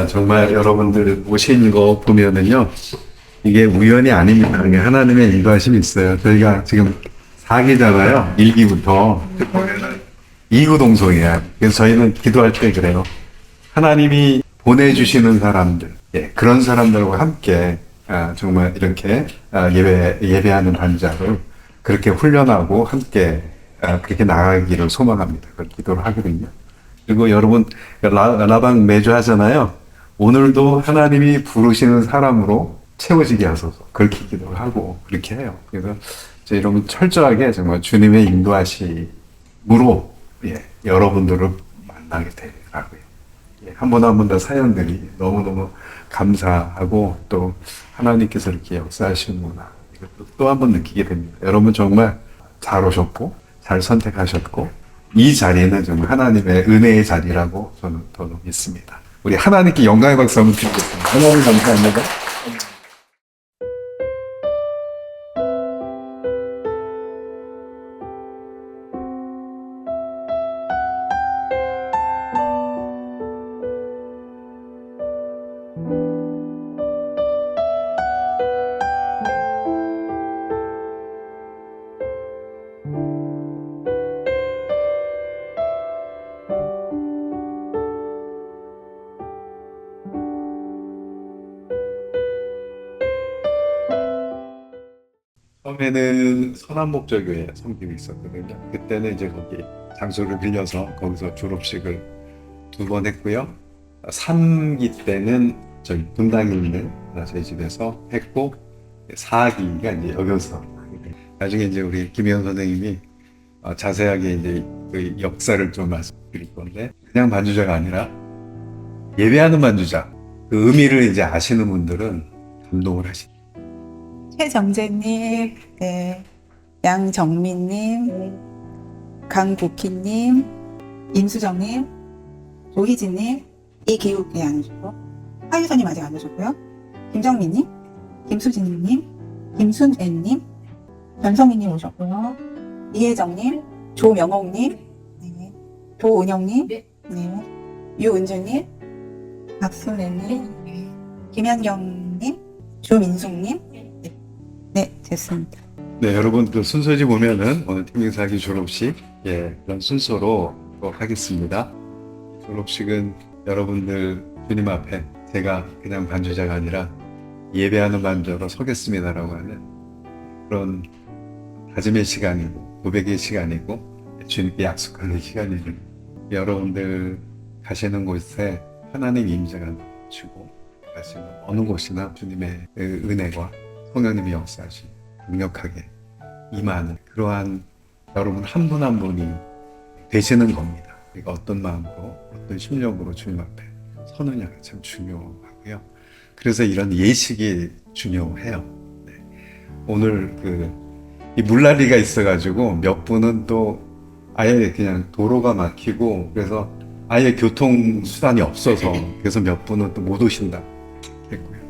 정말 여러분들 오신 거 보면은요, 이게 우연이 아닙니다. 이게 하나님의 인도하심이 있어요. 저희가 지금 4기잖아요. 1기부터. 보면은 이구동성이야. 그래서 저희는 기도할 때 그래요. 하나님이 보내주시는 사람들, 예, 그런 사람들과 함께 정말 이렇게 예배하는 반자를 그렇게 훈련하고 함께 그렇게 나가기를 소망합니다. 그걸 기도를 하거든요. 그리고 여러분 라방 매주 하잖아요. 오늘도 하나님이 부르시는 사람으로 채워지게 하소서 그렇게 기도를 하고 그렇게 해요. 그래서 여러분 철저하게 정말 주님의 인도하심으로 여러분들을 만나게 되라고요. 한 번 한 번 더 사연들이 너무너무 감사하고 또 하나님께서 이렇게 역사하시는구나 이것도 또 한 번 느끼게 됩니다. 여러분 정말 잘 오셨고 잘 선택하셨고 이 자리는 정말 하나님의 은혜의 자리라고 저는 더 믿습니다. 우리 하나님께 영광의 박수 한번 드리겠습니다. 하나님 감사합니다. 처음에는 선한목적교회 섬기고 있었거든요. 그때는 이제 거기 장소를 빌려서 거기서 졸업식을 2번 했고요. 3기 때는 저희 분당에 있는 저희 집에서 했고 4기가 이제 여기서 나중에 이제 우리 김혜원 선생님이 자세하게 이제 그 역사를 좀 말씀드릴 건데 그냥 반주자가 아니라 예배하는 반주자 그 의미를 이제 아시는 분들은 감동을 하십니다. 최정재님, 네, 양정민님, 강국희님, 임수정님, 조희진님, 이기욱이 안 오셨고, 하유선님 아직 안 오셨고요. 김정민님, 김수진님, 김순애님, 변성희님 오셨고요. 이혜정님, 조명옥님, 네, 도은영님, 네, 유은주님, 박순애님, 김현경님, 조민숙님, 네, 됐습니다. 네, 여러분 그 순서지 보면은 오늘 팀밍사기 졸업식 그런 순서로 하겠습니다. 졸업식은 여러분들 주님 앞에 제가 그냥 반주자가 아니라 예배하는 반주로 서겠습니다라고 하는 그런 다짐의 시간이고 고백의 시간이고 주님께 약속하는 시간이고 여러분들 가시는 곳에 하나님 임재가 주고 가시는 어느 곳이나 주님의 은혜와 성령님이 역사하시 강력하게 임하는 그러한 여러분 한 분 한 분이 되시는 겁니다. 그러니까 어떤 마음으로 어떤 심령으로 주님 앞에 서느냐가 참 중요하고요. 그래서 이런 예식이 중요해요. 네. 오늘 이 물난리가 있어가지고 몇 분은 또 아예 그냥 도로가 막히고 그래서 아예 교통수단이 없어서 그래서 몇 분은 또 못 오신다 했고요.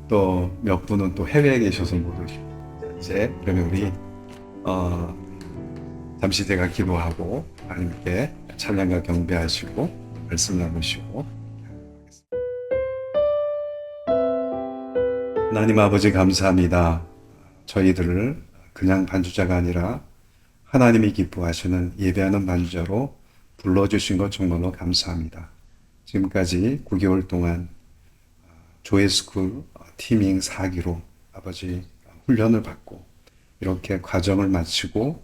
또 몇 분은 또 해외에 계셔서 못 오시고 이제 그러면 우리 잠시 제가 기도하고 하나님께 찬양과 경배하시고 말씀 나누시고 하나님 아버지 감사합니다. 저희들을 그냥 반주자가 아니라 하나님이 기뻐하시는 예배하는 반주자로 불러주신 것 정말로 감사합니다. 지금까지 9개월 동안 조회스쿨 티밍 4기로 아버지 훈련을 받고 이렇게 과정을 마치고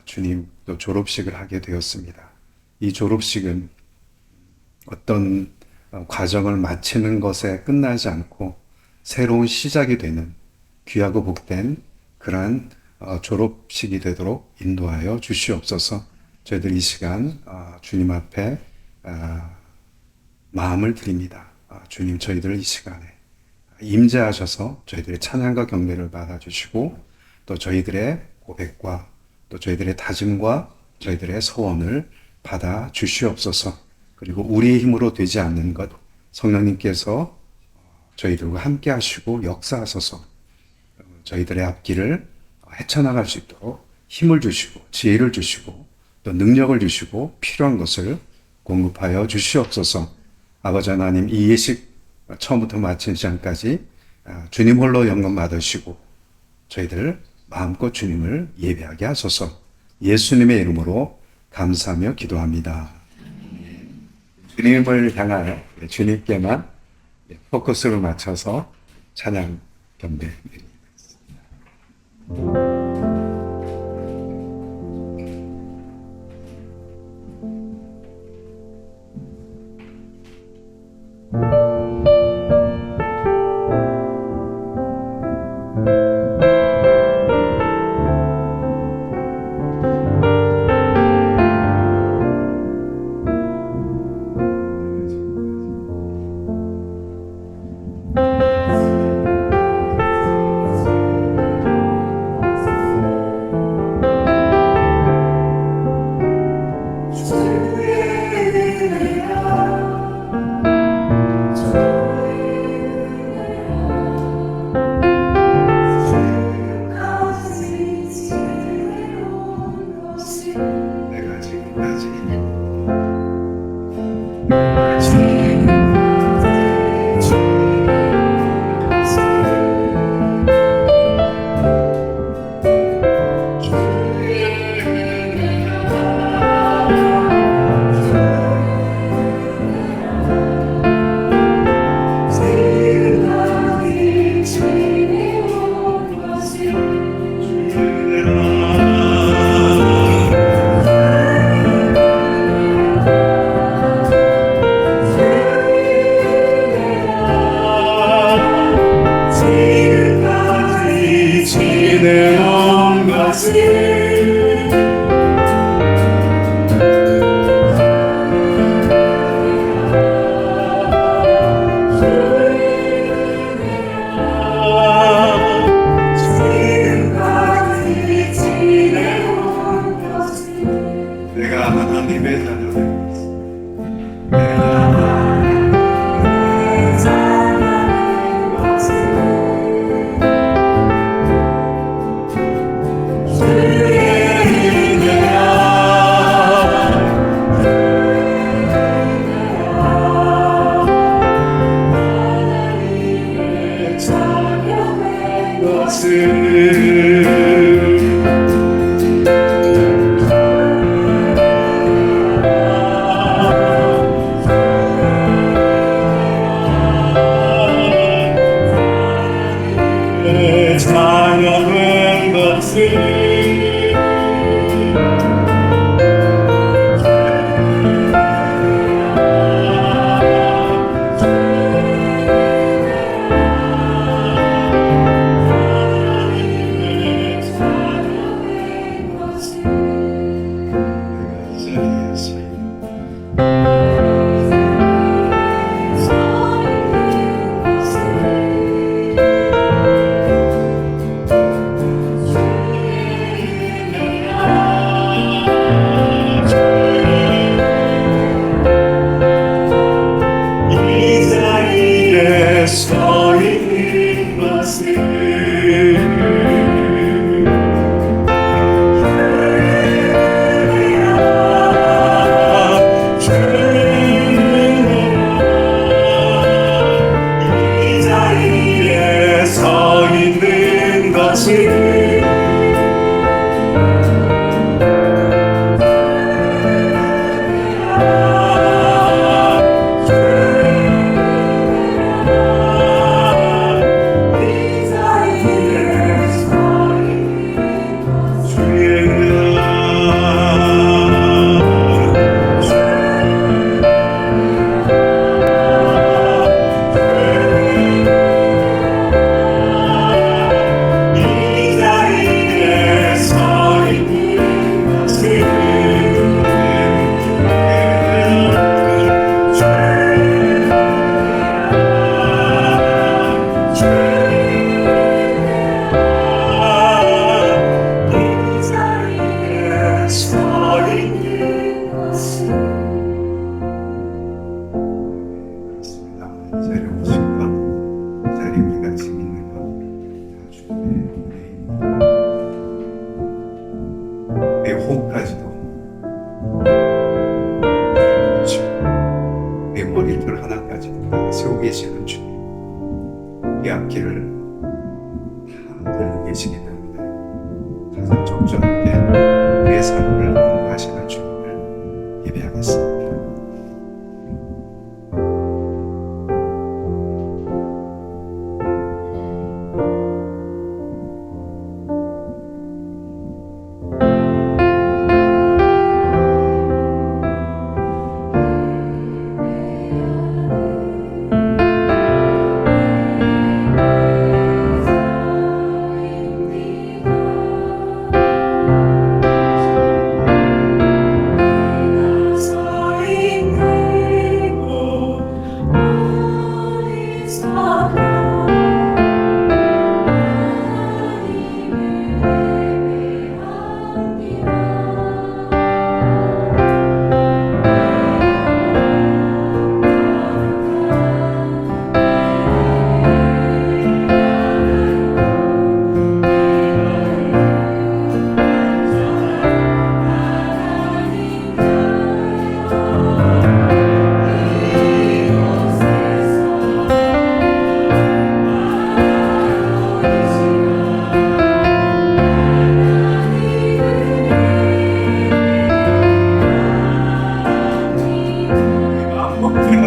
주님 또 졸업식을 하게 되었습니다. 이 졸업식은 어떤 과정을 마치는 것에 끝나지 않고 새로운 시작이 되는 귀하고 복된 그러한 졸업식이 되도록 인도하여 주시옵소서. 저희들 이 시간 주님 앞에 마음을 드립니다. 주님 저희들 이 시간에 임재하셔서 저희들의 찬양과 경배를 받아주시고 또 저희들의 고백과 또 저희들의 다짐과 저희들의 소원을 받아 주시옵소서. 그리고 우리의 힘으로 되지 않는 것 성령님께서 저희들과 함께 하시고 역사하셔서 저희들의 앞길을 헤쳐나갈 수 있도록 힘을 주시고 지혜를 주시고 또 능력을 주시고 필요한 것을 공급하여 주시옵소서. 아버지 하나님 이 예식 처음부터 마친 시간까지 주님 홀로 영광 받으시고 저희들 마음껏 주님을 예배하게 하소서. 예수님의 이름으로 감사하며 기도합니다. 주님을 향하여 주님께만 포커스를 맞춰서 찬양 경배 드립니다. 내가 지금까지 지내온 것을 내가 하나님의 자녀 찬양한 것을 서 있는 것을 이 자리에 서 있는 것을 호흡까지도 내 머리를 하나 하시고 계시는 주님, 이 앞길을 다 알고 계시기 때문에 가장 적절하게 우리의 삶을 인도하시는 주님을 예배하겠습니다.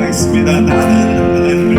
있습니다. 나는 하나님을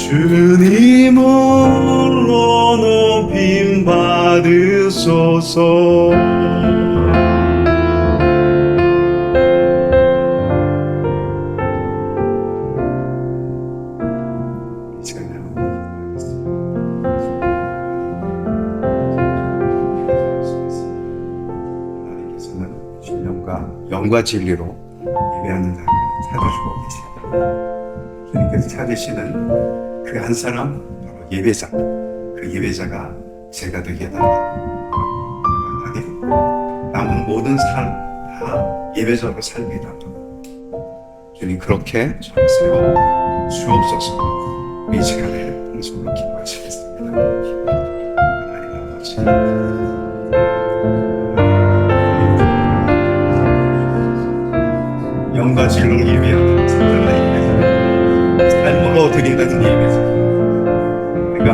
주님 홀로 높임 받으소서. 영과 진리로 예배하는 자를 찾아주고 계십니다. 주님께서 찾으시는 그 한 사람, 바로 예배자. 그 예배자가 제가 되게 해달라. 남은 모든 삶 다 예배자로 살게 달라고. 주님 그렇게 저를 세워 주옵소서. 이 시간에 통성으로 기도하시겠습니다. 하나님 아버지. 영과 진리로 예배하는 진정한 예배자, 삶으로 드리는 예배자. 우리가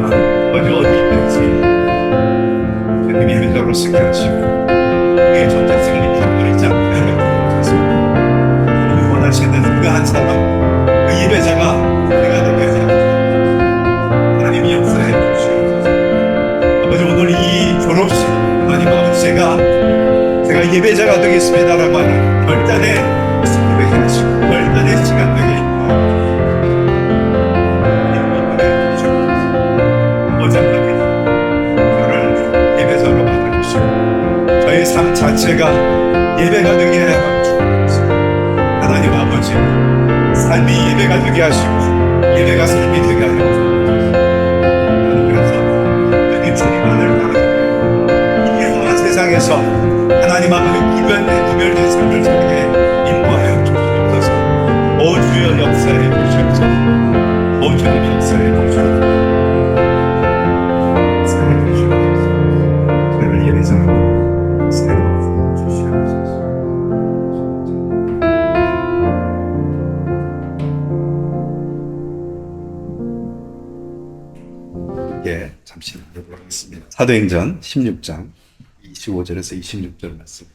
어디 있든지 주님 예배자로 쓰게 하시고 우리의 정체성이 변화되지 않게 하셨습니다. 하나님이 원하시는 그 한 사람, 그 예배자가 내가 되게 하옵소서. 하나님이 역사해 주시옵소서. 아버지, 오늘 이 졸업식 하나님 아버지, 제가 예배자가 되겠습니다라고 하는 결단에 별단의 시간 되게 어장하게 저를 예배자로 만들어주시고 저의 삶 자체가 예배가 되게 해야 주옵소서. 하나님 아버지, 삶이 예배가 되게 하시고 예배가 삶이 되게 하여 주옵소서. 나는 그래서 주님 주님만을 바라보며 이 험한 세상에서 하나님 아버지 구별된 삶을 살게 인도하여 주옵소서. 오 주여 역사해 주시옵소서. 오 주님 역사해 주시옵소서. 역사해 주시옵소서. 저를 예배자로 세워 주시옵소서. 예, 잠시 나누도록 하겠습니다. 사도행전 16장 25절에서 26절 말씀.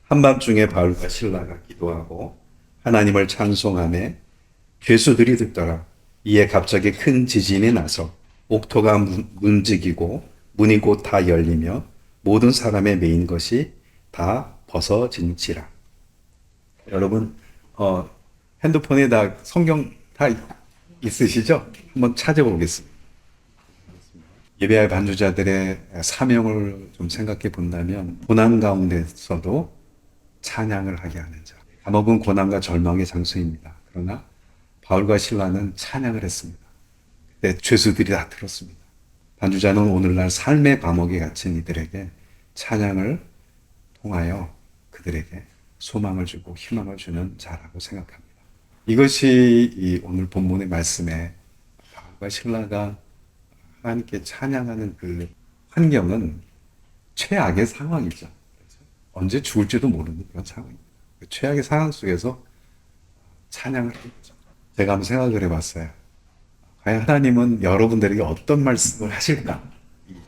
한밤중에 바울과 실라가 기도하고 하나님을 찬송하며 죄수들이 듣더라. 이에 갑자기 큰 지진이 나서 옥토가 움직이고 문이 곧 다 열리며 모든 사람의 메인 것이 다 벗어진지라. 여러분 핸드폰에 다 성경 다 있으시죠? 한번 찾아보겠습니다. 예배할 반주자들의 사명을 좀 생각해 본다면 고난 가운데서도 찬양을 하게 하는 자. 감옥은 고난과 절망의 장소입니다. 그러나 바울과 실라는 찬양을 했습니다. 그때 죄수들이 다 들었습니다. 반주자는 오늘날 삶의 감옥에 갇힌 이들에게 찬양을 통하여 그들에게 소망을 주고 희망을 주는 자라고 생각합니다. 이것이 이 오늘 본문의 말씀에 바울과 실라가 하나님께 찬양하는 그 환경은 최악의 상황이죠. 언제 죽을지도 모르는 그런 상황입니다. 그 최악의 상황 속에서 찬양을 했죠. 제가 한번 생각을 해봤어요. 과연 하나님은 여러분들에게 어떤 말씀을 하실까?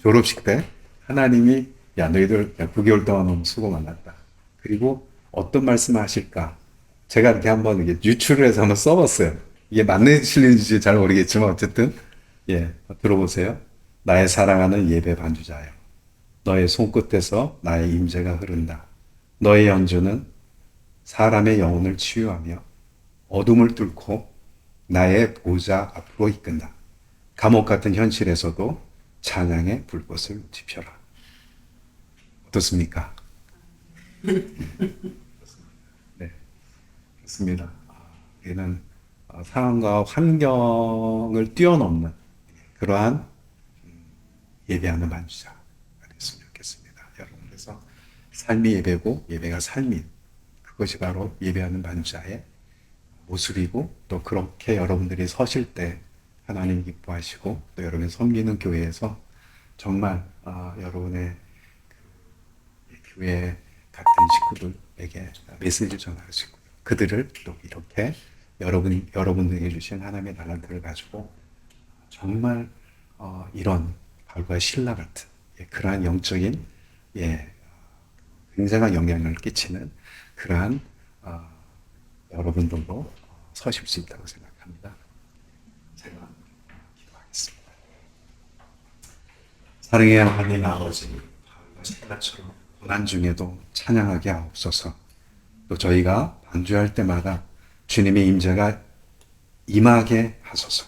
졸업식 때 하나님이 야 너희들 9개월 동안 너무 수고 많았다. 그리고 어떤 말씀을 하실까? 제가 이렇게 한번 이게 유추를 해서 한번 써봤어요. 이게 맞는 실리는지 잘 모르겠지만 어쨌든 예, 들어보세요. 나의 사랑하는 예배 반주자여, 너의 손끝에서 나의 임재가 흐른다. 너의 연주는 사람의 영혼을 치유하며 어둠을 뚫고 나의 보좌 앞으로 이끈다. 감옥 같은 현실에서도 찬양의 불꽃을 지펴라. 어떻습니까? 네, 그렇습니다. 얘는 상황과 환경을 뛰어넘는 그러한 예배하는 반주자가 됐으면 좋겠습니다. 여러분, 그래서 삶이 예배고 예배가 삶인 그것이 바로 예배하는 반주자의 모습이고, 또 그렇게 여러분들이 서실 때 하나님 기뻐하시고 또 여러분이 섬기는 교회에서 정말 여러분의 교회 같은 식구들에게 메시지를 전할 수 있고, 그들을 또 이렇게 여러분들에게 주신 하나님의 달란트를 가지고 정말 이런 바울과 실라 같은 그러한 영적인 굉장한 영향을 끼치는 그러한 여러분들도 서실 수 있다고 생각합니다. 제가 기도하겠습니다. 사랑의 하나님 아버지, 바울과 실라처럼 고난 중에도 찬양하게 하옵소서. 또 저희가 반주할 때마다 주님의 임재가 임하게 하소서.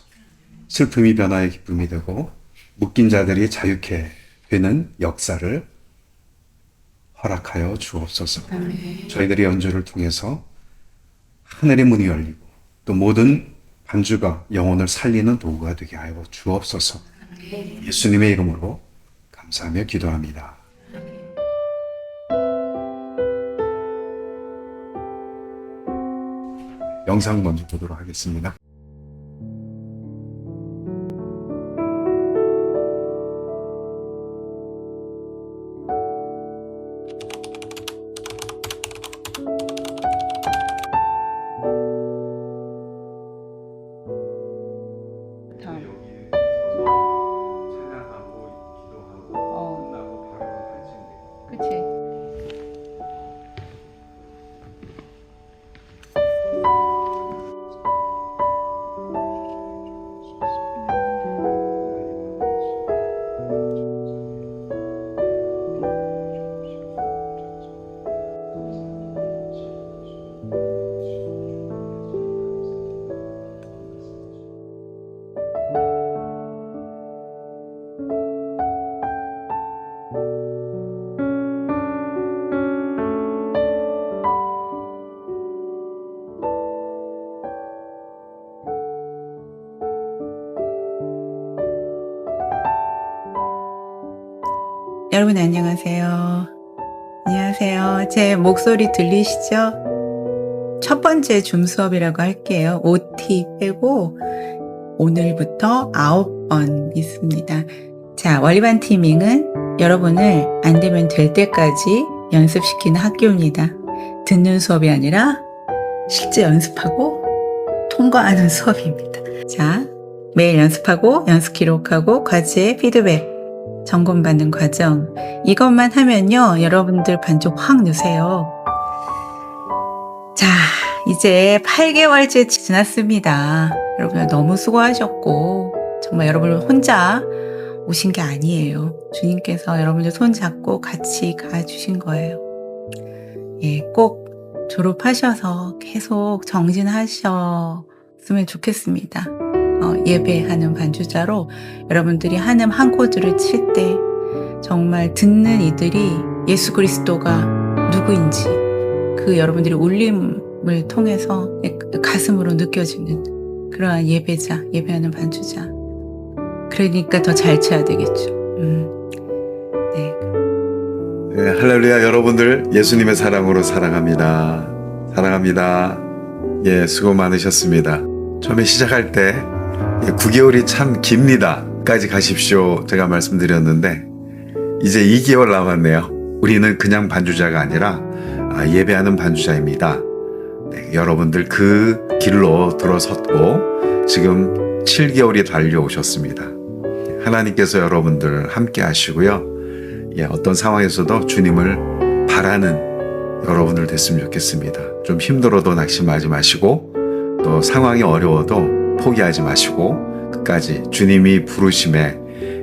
슬픔이 변화의 기쁨이 되고 묶인 자들이 자유케 되는 역사를 허락하여 주옵소서. 아멘. 저희들의 연주를 통해서 하늘의 문이 열리고 또 모든 반주가 영혼을 살리는 도구가 되게 하여 주옵소서. 예수님의 이름으로 감사하며 기도합니다. 영상 먼저 보도록 하겠습니다. 다음. 찬양하고 기도하고 어. 끝나고 바로 가르치면 돼요. 그치. 여러분 안녕하세요. 안녕하세요. 제 목소리 들리시죠? 첫 번째 줌 수업이라고 할게요. OT 빼고 오늘부터 9번 있습니다. 자, 월리반 티밍은 여러분을 안 되면 될 때까지 연습시키는 학교입니다. 듣는 수업이 아니라 실제 연습하고 통과하는 수업입니다. 자, 매일 연습하고 연습 기록하고 과제 피드백 점검받는 과정. 이것만 하면요, 여러분들 반주 확 넣으세요. 자, 이제 8개월째 지났습니다. 여러분 너무 수고하셨고, 정말 여러분 혼자 오신 게 아니에요. 주님께서 여러분들 손 잡고 같이 가주신 거예요. 예, 꼭 졸업하셔서 계속 정진하셨으면 좋겠습니다. 예배하는 반주자로 여러분들이 하는 한 코드를 칠 때 정말 듣는 이들이 예수 그리스도가 누구인지 그 여러분들이 울림을 통해서 가슴으로 느껴지는 그러한 예배자, 예배하는 반주자. 그러니까 더 잘 쳐야 되겠죠. 네. 네, 할렐루야. 여러분들 예수님의 사랑으로 사랑합니다. 사랑합니다. 예, 수고 많으셨습니다. 처음에 시작할 때 9개월이 참 깁니다 까지 가십시오 제가 말씀드렸는데 이제 2개월 남았네요. 우리는 그냥 반주자가 아니라 예배하는 반주자입니다. 네, 여러분들 그 길로 들어섰고 지금 7개월이 달려오셨습니다. 하나님께서 여러분들 함께 하시고요. 예, 어떤 상황에서도 주님을 바라는 여러분들 됐으면 좋겠습니다. 좀 힘들어도 낙심하지 마시고 또 상황이 어려워도 포기하지 마시고 끝까지 주님이 부르심에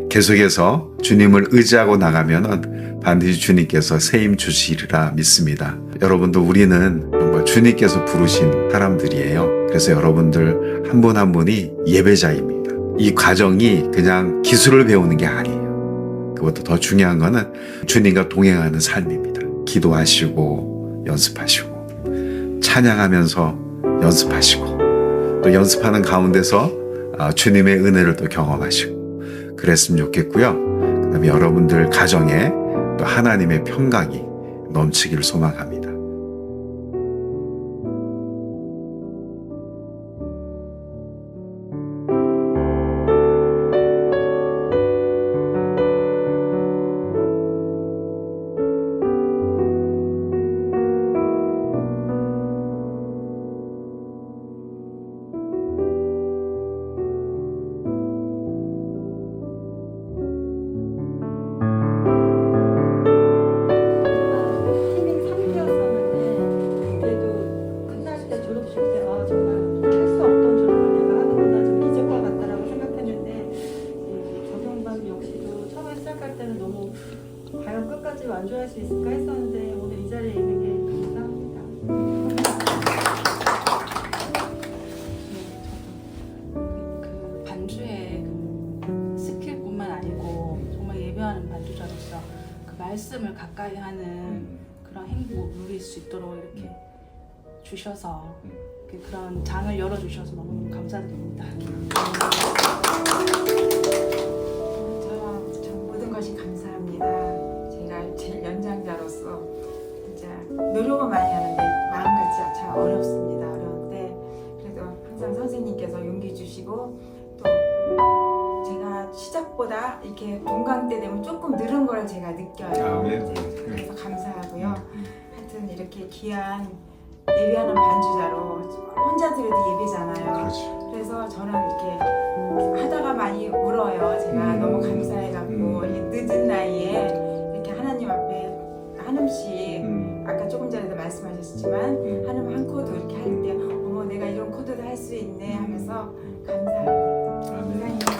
계속해서 주님을 의지하고 나가면은 반드시 주님께서 새 힘 주시리라 믿습니다. 여러분도 우리는 정말 주님께서 부르신 사람들이에요. 그래서 여러분들 한 분 한 분이 예배자입니다. 이 과정이 그냥 기술을 배우는 게 아니에요. 그것도 더 중요한 거는 주님과 동행하는 삶입니다. 기도하시고 연습하시고 찬양하면서 연습하시고 또 연습하는 가운데서 주님의 은혜를 또 경험하시고 그랬으면 좋겠고요. 그 다음에 여러분들 가정에 또 하나님의 평강이 넘치기를 소망합니다. 말씀을 가까이 하는 그런 행복 누릴 수 있도록 이렇게 주셔서 그런 장을 열어주셔서 너무 감사드립니다. 전 모든 것이 감사합니다. 제가 제일 연장자로서 진짜 노력은 많이 하는데 마음같이 참 어렵습니다. 어려운데 그래도 항상 선생님께서 용기 주시고 또 제가 시작보다 이렇게 동강 때 되면 조금 늘은 걸 제가 느껴요. 네. 이제 그래서 감사하고요. 하여튼 이렇게 귀한 예배하는 반주자로 혼자 들어도 예배잖아요. 그렇죠. 그래서 저는 이렇게 하다가 많이 울어요. 제가 너무 감사해갖고 이 늦은 나이에 이렇게 하나님 앞에 한음씩 아까 조금 전에도 말씀하셨지만 한음 한 코드 이렇게 할 때 어머 내가 이런 코드도 할 수 있네 하면서 감사합니다. 감사합니다.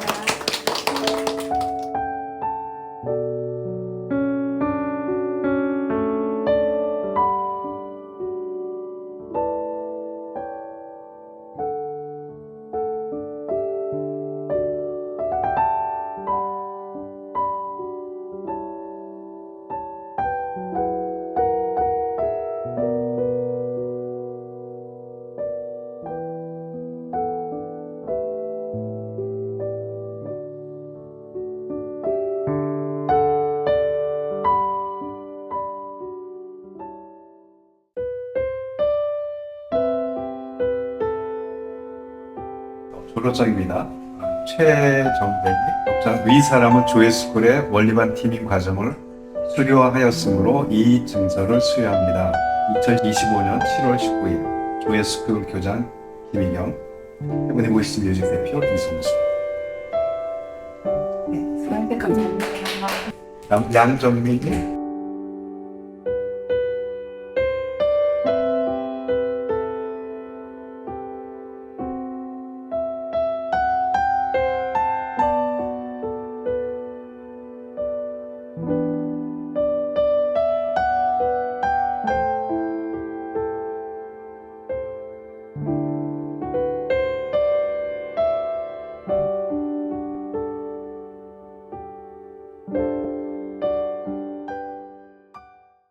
졸업장입니다. 최정백이 독장 위 사람은 조회스쿨의 원리반 팀임 과정을 수료하였으므로 이 증서를 수여합니다. 2025년 7월 19일 조회스쿨 교장 김희경, 해븐이 보이스 뮤직 대표 이성수, 수고하셨습니다. 감사합니다. 양정민이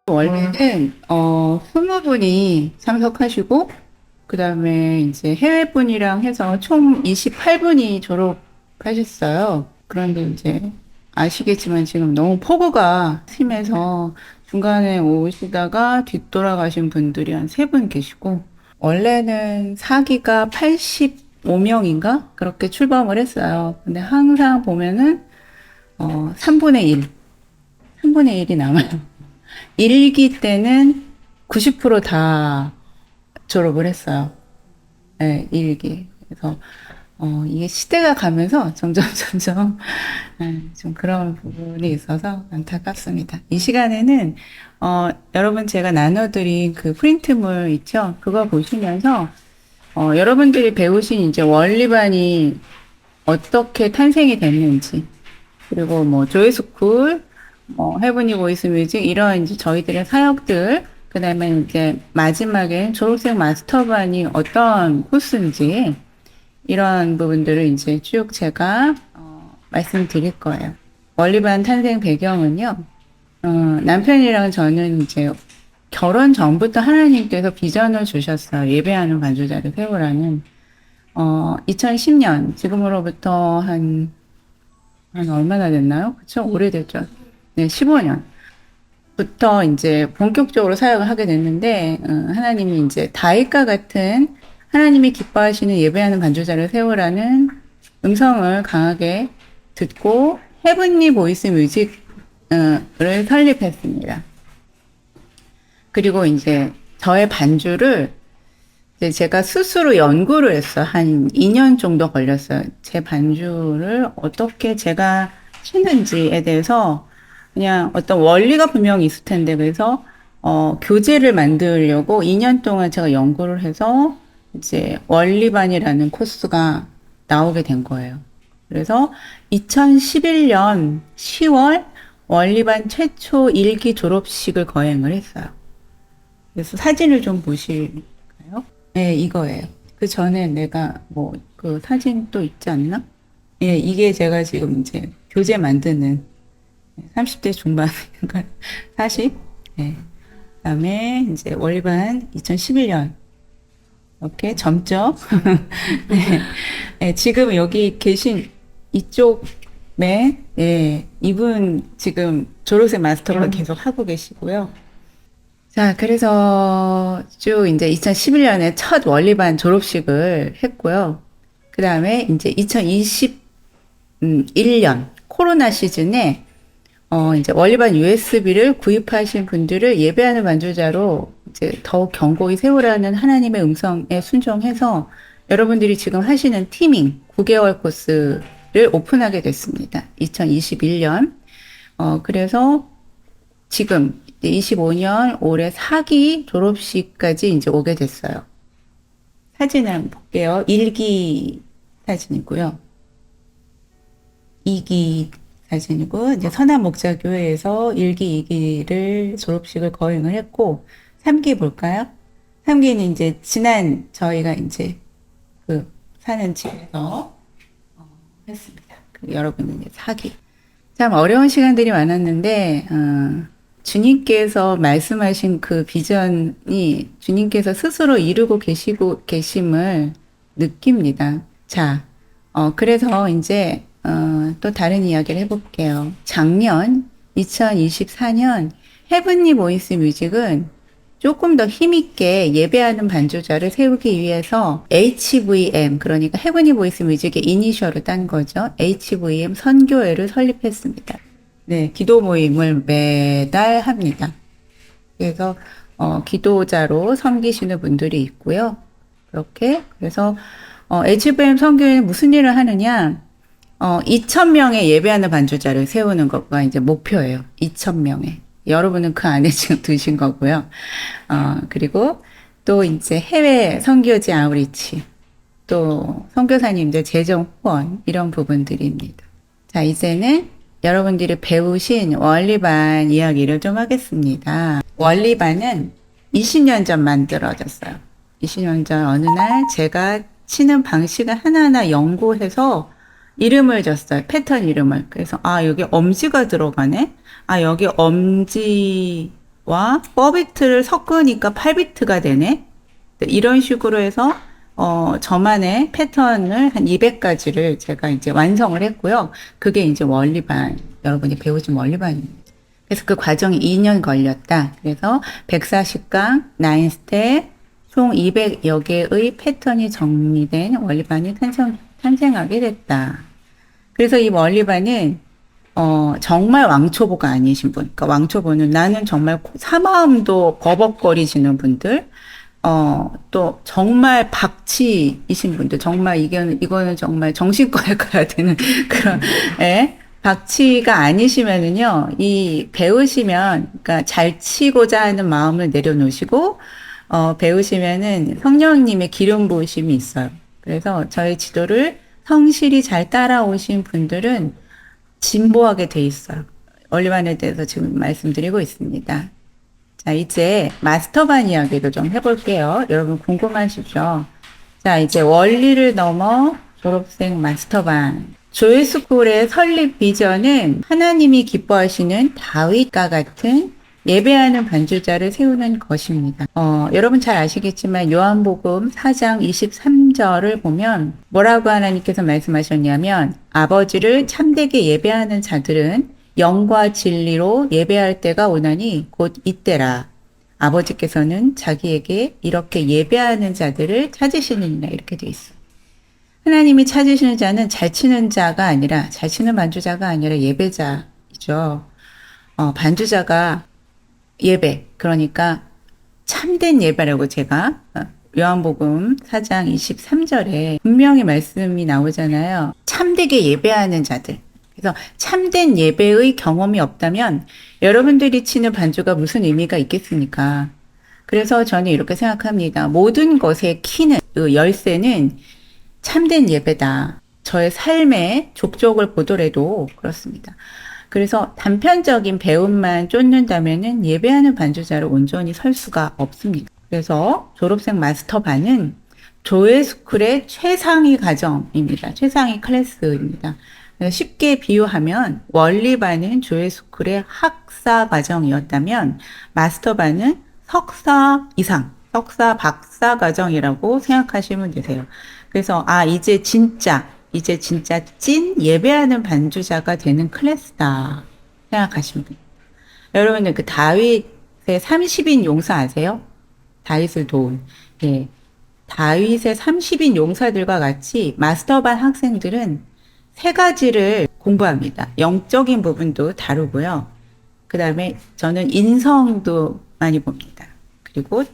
원래는 20분이 참석하시고 그다음에 이제 해외분이랑 해서 총 28분이 졸업하셨어요. 그런데 이제 아시겠지만 지금 너무 폭우가 심해서 중간에 오시다가 뒤돌아가신 분들이 한 3분 계시고, 원래는 사기가 85명인가 그렇게 출범을 했어요. 근데 항상 보면은 3분의 1이 남아요. 1기 때는 90% 다 졸업을 했어요. 네, 1기. 그래서 이게 시대가 가면서 점점 좀 그런 부분이 있어서 안타깝습니다. 이 시간에는 여러분 제가 나눠드린 그 프린트물 있죠? 그거 보시면서 여러분들이 배우신 이제 원리반이 어떻게 탄생이 됐는지, 그리고 뭐 조회스쿨, 헤브니 보이스 뮤직 이런 이제 저희들의 사역들, 그 다음에 이제 마지막에 졸업생 마스터반이 어떤 코스인지 이런 부분들을 이제 쭉 제가 말씀드릴 거예요. 원리반 탄생 배경은요, 남편이랑 저는 이제 결혼 전부터 하나님께서 비전을 주셨어요. 예배하는 반주자를 세우라는. 2010년, 지금으로부터 한 얼마나 됐나요? 그쵸? 오래됐죠. 네, 15년부터 이제 본격적으로 사역을 하게 됐는데, 하나님이 이제 다윗과 같은 하나님이 기뻐하시는 예배하는 반주자를 세우라는 음성을 강하게 듣고 헤븐리 보이스 뮤직을 설립했습니다. 그리고 이제 저의 반주를 이제 제가 스스로 연구를 했어요. 한 2년 정도 걸렸어요. 제 반주를 어떻게 제가 치는지에 대해서 그냥 어떤 원리가 분명히 있을 텐데, 그래서 교재를 만들려고 2년 동안 제가 연구를 해서 이제 원리반이라는 코스가 나오게 된 거예요. 그래서 2011년 10월 원리반 최초 1기 졸업식을 거행을 했어요. 그래서 사진을 좀 보실까요? 네, 이거예요. 그 전에 내가 그 사진 또 있지 않나? 예, 이게 제가 지금 이제 교재 만드는 30대 중반, 40. 네. 그다음에 이제 원리반 2011년 이렇게 점점 네. 네, 지금 여기 계신 이쪽에 예, 이분 지금 졸업생 마스터를 계속 하고 계시고요. 자, 그래서 쭉 이제 2011년에 첫 원리반 졸업식을 했고요. 그 다음에 이제 2021년 코로나 시즌에 이제 원리반 USB를 구입하신 분들을 예배하는 반주자로 이제 더욱 견고히 세우라는 하나님의 음성에 순종해서 여러분들이 지금 하시는 티밍 9개월 코스를 오픈하게 됐습니다. 2021년. 그래서 지금 25년 올해 4기 졸업식까지 이제 오게 됐어요. 사진을 한번 볼게요. 1기 사진이고요. 2기 사진이고, 이제 선한 목자교회에서 1기, 2기를 졸업식을 거행을 했고, 3기 볼까요? 3기는 이제 지난 저희가 이제 그 사는 집에서 했습니다. 여러분은 이제 4기. 참 어려운 시간들이 많았는데, 주님께서 말씀하신 그 비전이 주님께서 스스로 이루고 계심을 느낍니다. 자, 그래서 이제, 또 다른 이야기를 해볼게요. 작년 2024년 헤븐리 보이스 뮤직은 조금 더 힘있게 예배하는 반주자를 세우기 위해서 HVM, 그러니까 헤븐리 보이스 뮤직의 이니셜을 딴 거죠. HVM 선교회를 설립했습니다. 네, 기도 모임을 매달 합니다. 그래서 기도자로 섬기시는 분들이 있고요. 그렇게 그래서 HVM 선교회는 무슨 일을 하느냐? 2,000명의 예배하는 반주자를 세우는 것가 이제 목표예요. 2,000명의. 여러분은 그 안에 지금 드신 거고요. 그리고 또 이제 해외 선교지 아우리치, 또 선교사님들 재정 후원 이런 부분들입니다. 자, 이제는 여러분들이 배우신 원리반 이야기를 좀 하겠습니다. 원리반은 20년 전 만들어졌어요. 20년 전 어느 날 제가 치는 방식을 하나하나 연구해서 이름을 줬어요. 패턴 이름을. 그래서 여기 엄지가 들어가네. 여기 엄지와 4비트를 섞으니까 8비트가 되네. 이런 식으로 해서 저만의 패턴을 한 200가지를 제가 이제 완성을 했고요. 그게 이제 원리반, 여러분이 배우신 원리반입니다. 그래서 그 과정이 2년 걸렸다. 그래서 140강, 9스텝, 총 200여 개의 패턴이 정리된 원리반이 탄생하게 됐다. 그래서 이 원리반은 정말 왕초보가 아니신 분, 그러니까 왕초보는 나는 정말 사마음도 버벅거리시는 분들, 또 정말 박치이신 분들, 정말 이거는 정말 정신과에 가야 되는 그런, 박치가 아니시면은요, 배우시면, 그러니까 잘 치고자 하는 마음을 내려놓으시고, 배우시면은 성령님의 기름 부으심이 있어요. 그래서 저희 지도를 성실히 잘 따라오신 분들은 진보하게 돼 있어요. 원리반에 대해서 지금 말씀드리고 있습니다. 자, 이제 마스터반 이야기를 좀 해볼게요. 여러분 궁금하시죠? 자, 이제 원리를 넘어 졸업생 마스터반. 조회스쿨의 설립 비전은 하나님이 기뻐하시는 다윗과 같은 예배하는 반주자를 세우는 것입니다. 여러분 잘 아시겠지만 요한복음 4장 23절을 보면 뭐라고 하나님께서 말씀하셨냐면 아버지를 참되게 예배하는 자들은 영과 진리로 예배할 때가 오나니 곧 이때라. 아버지께서는 자기에게 이렇게 예배하는 자들을 찾으시느니라 이렇게 돼 있어요. 하나님이 찾으시는 자는 잘 치는 자가 아니라 잘 치는 반주자가 아니라 예배자이죠. 반주자가 예배, 그러니까 참된 예배라고 제가 요한복음 4장 23절에 분명히 말씀이 나오잖아요. 참되게 예배하는 자들. 그래서 참된 예배의 경험이 없다면 여러분들이 치는 반주가 무슨 의미가 있겠습니까? 그래서 저는 이렇게 생각합니다. 모든 것의 키는, 그 열쇠는 참된 예배다. 저의 삶의 족적을 보더라도 그렇습니다. 그래서 단편적인 배움만 쫓는다면은 예배하는 반주자로 온전히 설 수가 없습니다. 그래서 졸업생 마스터반은 조회스쿨의 최상위 과정입니다. 최상위 클래스입니다. 쉽게 비유하면 원리반은 조회스쿨의 학사 과정이었다면 마스터반은 석사 이상, 석사 박사 과정이라고 생각하시면 되세요. 그래서 이제 진짜 찐 예배하는 반주자가 되는 클래스다 생각하시면 됩니다. 여러분들 그 다윗의 30인 용사 아세요? 다윗을 도운. 예. 다윗의 30인 용사들과 같이 마스터반 학생들은 세 가지를 공부합니다. 영적인 부분도 다루고요. 그 다음에 저는 인성도 많이 봅니다. 그리고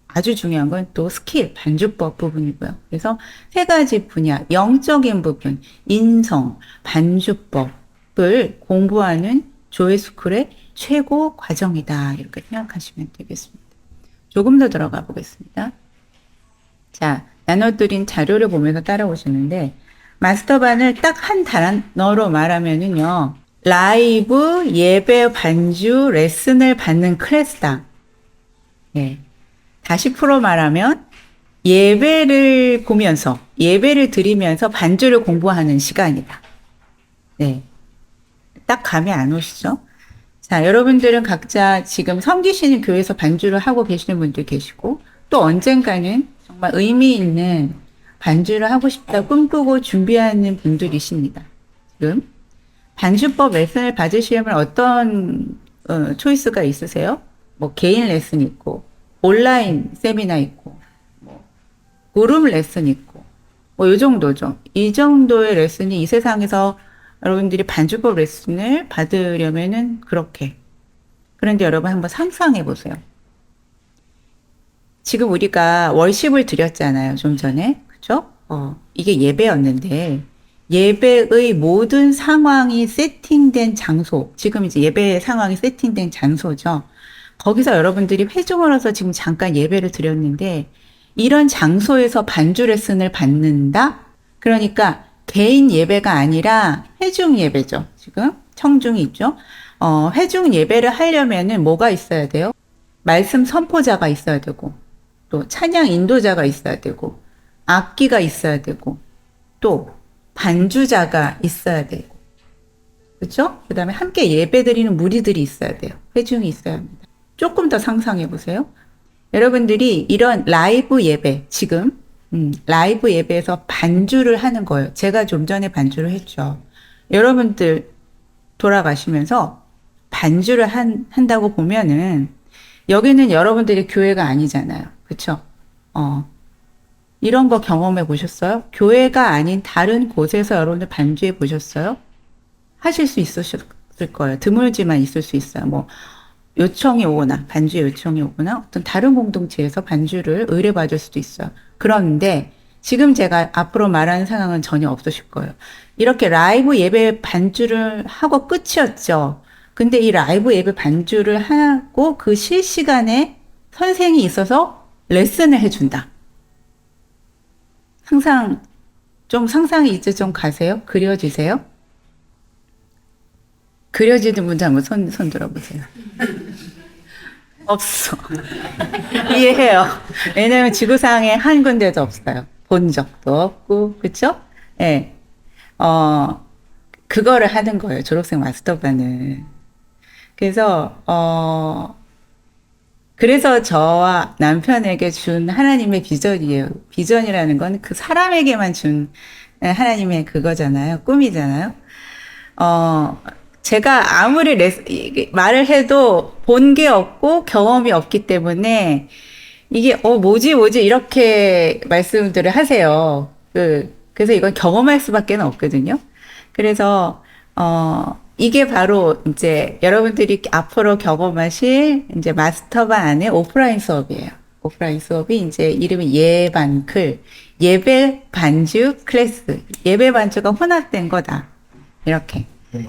아주 중요한 건 또 스킬, 반주법 부분이고요. 그래서 세 가지 분야, 영적인 부분, 인성, 반주법을 공부하는 조회스쿨의 최고 과정이다. 이렇게 생각하시면 되겠습니다. 조금 더 들어가 보겠습니다. 자, 나눠드린 자료를 보면서 따라오시는데 마스터반을 딱 한 단어로 말하면은요. 라이브 예배 반주 레슨을 받는 클래스다. 네. 다시 풀어 말하면 예배를 보면서 예배를 드리면서 반주를 공부하는 시간이다. 네. 딱 감이 안 오시죠? 자, 여러분들은 각자 지금 섬기시는 교회에서 반주를 하고 계시는 분들 계시고 또 언젠가는 정말 의미 있는 반주를 하고 싶다 꿈꾸고 준비하는 분들이십니다. 지금 반주법 레슨을 받으시려면 어떤 초이스가 있으세요? 뭐 개인 레슨 있고 온라인 세미나 있고 뭐 그룹 레슨 있고 뭐 이 정도죠. 이 정도의 레슨이 이 세상에서 여러분들이 반주법 레슨을 받으려면은 그렇게. 그런데 여러분 한번 상상해 보세요. 지금 우리가 월십을 드렸잖아요. 좀 전에. 그죠? 이게 예배였는데 예배의 모든 상황이 세팅된 장소. 지금 이제 예배 상황이 세팅된 장소죠. 거기서 여러분들이 회중으로서 지금 잠깐 예배를 드렸는데 이런 장소에서 반주 레슨을 받는다? 그러니까 개인 예배가 아니라 회중 예배죠. 지금 청중이 있죠. 회중 예배를 하려면은 뭐가 있어야 돼요? 말씀 선포자가 있어야 되고 또 찬양 인도자가 있어야 되고 악기가 있어야 되고 또 반주자가 있어야 되고 그렇죠? 그다음에 함께 예배드리는 무리들이 있어야 돼요. 회중이 있어야 합니다. 조금 더 상상해 보세요. 여러분들이 이런 라이브 예배 지금 라이브 예배에서 반주를 하는 거예요. 제가 좀 전에 반주를 했죠. 여러분들 돌아가시면서 반주를 한다고 보면은 여기는 여러분들의 교회가 아니잖아요. 그렇죠? 이런 거 경험해 보셨어요? 교회가 아닌 다른 곳에서 여러분들 반주해 보셨어요? 하실 수 있으실 거예요. 드물지만 있을 수 있어요. 뭐 요청이 오거나 반주의 요청이 오거나 어떤 다른 공동체에서 반주를 의뢰받을 수도 있어요. 그런데 지금 제가 앞으로 말하는 상황은 전혀 없으실 거예요. 이렇게 라이브 예배 반주를 하고 끝이었죠. 근데 이 라이브 예배 반주를 하고 그 실시간에 선생이 있어서 레슨을 해준다. 상상이 이제 좀 가세요? 그려지세요? 그려지는 분들 한번 손 들어보세요. 없어. 이해해요. 왜냐면 지구상에 한 군데도 없어요. 본 적도 없고, 그쵸? 예. 네. 그거를 하는 거예요. 졸업생 마스터반은. 그래서 저와 남편에게 준 하나님의 비전이에요. 비전이라는 건 그 사람에게만 준 하나님의 그거잖아요. 꿈이잖아요. 제가 아무리 말을 해도 본 게 없고 경험이 없기 때문에 이게 뭐지 이렇게 말씀들을 하세요. 그래서 이건 경험할 수밖에 없거든요. 그래서 이게 바로 이제 여러분들이 앞으로 경험하실 이제 마스터반 안에 오프라인 수업이에요. 오프라인 수업이 이제 이름이 예반클, 예배 반주 클래스, 예배 반주가 혼합된 거다. 이렇게.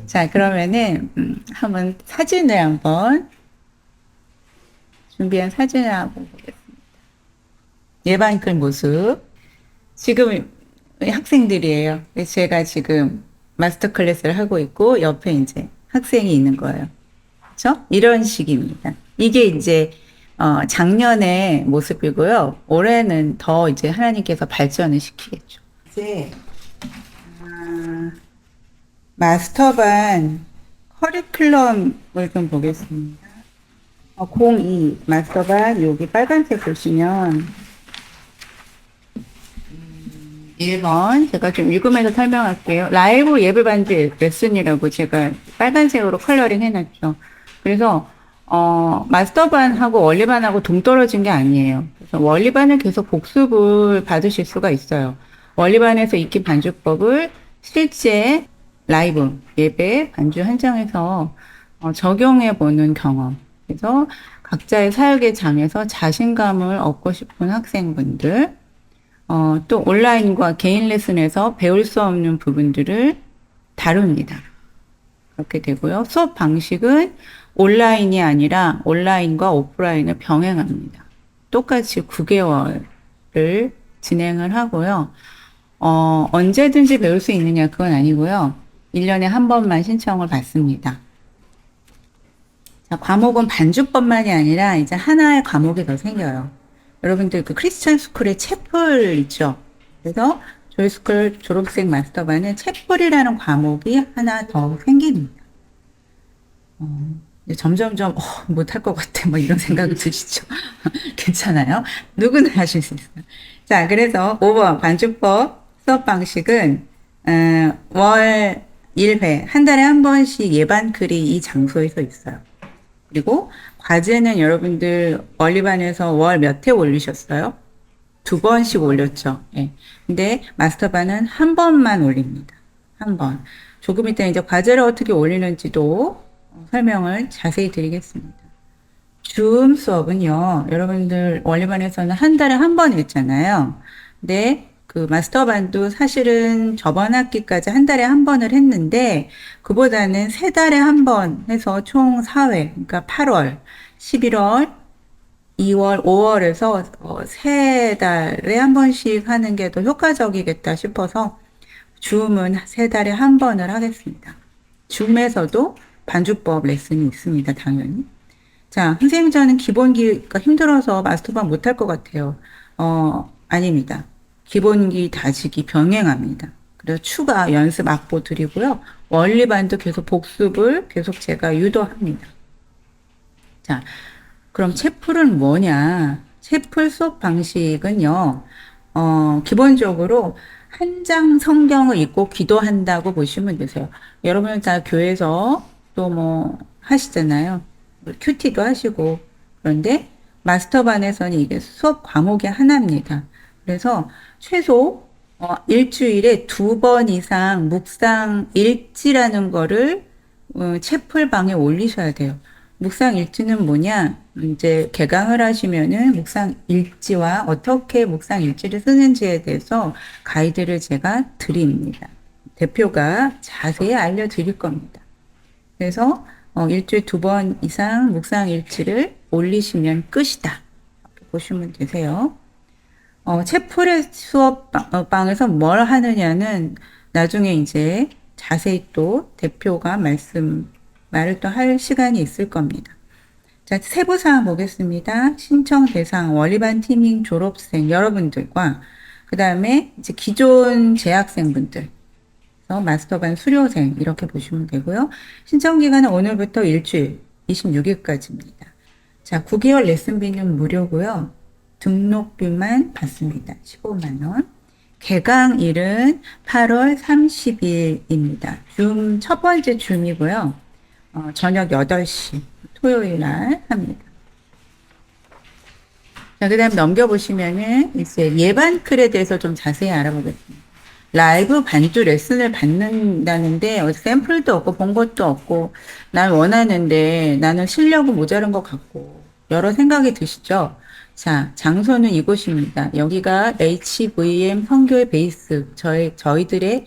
자, 그러면은 한번 사진을 한번 준비한 사진을 한번 보겠습니다. 예반클 모습. 지금 학생들이에요. 제가 지금 마스터 클래스를 하고 있고 옆에 이제 학생이 있는 거예요. 그렇죠? 이런 식입니다. 이게 이제 작년의 모습이고요. 올해는 더 이제 하나님께서 발전을 시키겠죠. 이제 마스터반 커리큘럼을 좀 보겠습니다. 02 마스터반 여기 빨간색 보시면 1번 제가 좀 읽으면서 설명할게요. 라이브 예배 반주 레슨이라고 제가 빨간색으로 컬러링 해놨죠. 그래서 마스터반하고 원리반하고 동떨어진 게 아니에요. 그래서 원리반을 계속 복습을 받으실 수가 있어요. 원리반에서 익힌 반주법을 실제 라이브 예배 반주 현장에서 적용해 보는 경험. 그래서 각자의 사역의 장에서 자신감을 얻고 싶은 학생분들, 또 온라인과 개인 레슨에서 배울 수 없는 부분들을 다룹니다. 그렇게 되고요. 수업 방식은 온라인이 아니라 온라인과 오프라인을 병행합니다. 똑같이 9개월을 진행을 하고요. 언제든지 배울 수 있느냐 그건 아니고요. 1년에 한 번만 신청을 받습니다. 자, 과목은 반주법만이 아니라 이제 하나의 과목이 더 생겨요. 여러분들 그 크리스천 스쿨의 채플 있죠? 그래서 조이스쿨 졸업생 마스터반은 채플이라는 과목이 하나 더 생깁니다. 이제 점점점 못할 것 같아 뭐 이런 생각이 드시죠? 괜찮아요. 누구나 하실 수 있어요. 자, 그래서 5번 반주법 수업 방식은 월 1회 한 달에 한 번씩 예반클이 이 장소에서 있어요. 그리고 과제는 여러분들 원리반에서 월 몇 회 올리셨어요? 2번씩 올렸죠. 예. 근데 마스터반은 한 번만 올립니다. 한 번. 조금 이따 이제 과제를 어떻게 올리는지도 설명을 자세히 드리겠습니다. 줌 수업은요, 여러분들 원리반에서는 한 달에 한 번 했잖아요. 근데 그 마스터반도 사실은 저번 학기까지 한 달에 한 번을 했는데, 그보다는 3달에 한 번 해서 총 4회, 그러니까 8월, 11월, 2월, 5월에서 3달에 한 번씩 하는 게 더 효과적이겠다 싶어서 줌은 3달에 한 번을 하겠습니다. 줌에서도 반주법 레슨이 있습니다, 당연히. 자, 선생님 저는 기본기가 힘들어서 마스터반 못할 것 같아요. 아닙니다. 기본기 다지기 병행합니다. 그래서 추가 연습 악보 드리고요. 원리반도 계속 복습을 계속 제가 유도합니다. 자, 그럼 채플은 뭐냐? 채플 수업 방식은요, 기본적으로 한 장 성경을 읽고 기도한다고 보시면 되세요. 여러분 다 교회에서 또 뭐 하시잖아요. 큐티도 하시고. 그런데 마스터반에서는 이게 수업 과목의 하나입니다. 그래서 최소 일주일에 2번 이상 묵상 일지라는 거를 채플방에 올리셔야 돼요. 묵상 일지는 뭐냐? 이제 개강을 하시면은 묵상 일지와 어떻게 묵상 일지를 쓰는지에 대해서 가이드를 제가 드립니다. 대표가 자세히 알려드릴 겁니다. 그래서 일주일에 2번 이상 묵상 일지를 올리시면 끝이다. 이렇게 보시면 되세요. 채플의 수업방에서 뭘 하느냐는 나중에 이제 자세히 또 대표가 말을 또 할 시간이 있을 겁니다. 자, 세부사항 보겠습니다. 신청 대상, 원리반 팀ing 졸업생 여러분들과 그 다음에 이제 기존 재학생분들, 마스터반 수료생 이렇게 보시면 되고요. 신청 기간은 오늘부터 일주일 26일까지입니다. 자, 9개월 레슨비는 무료고요. 등록비만 받습니다. 15만 원. 개강일은 8월 30일입니다. 줌 첫 번째 줌이고요. 저녁 8시 토요일 날 합니다. 자, 그 다음 넘겨보시면은 이제 예반클에 대해서 좀 자세히 알아보겠습니다. 라이브 반주 레슨을 받는다는데 어디 샘플도 없고 본 것도 없고 난 원하는데 나는 실력은 모자란 것 같고 여러 생각이 드시죠? 자, 장소는 이곳입니다. 여기가 HVM 선교의 베이스, 저희들의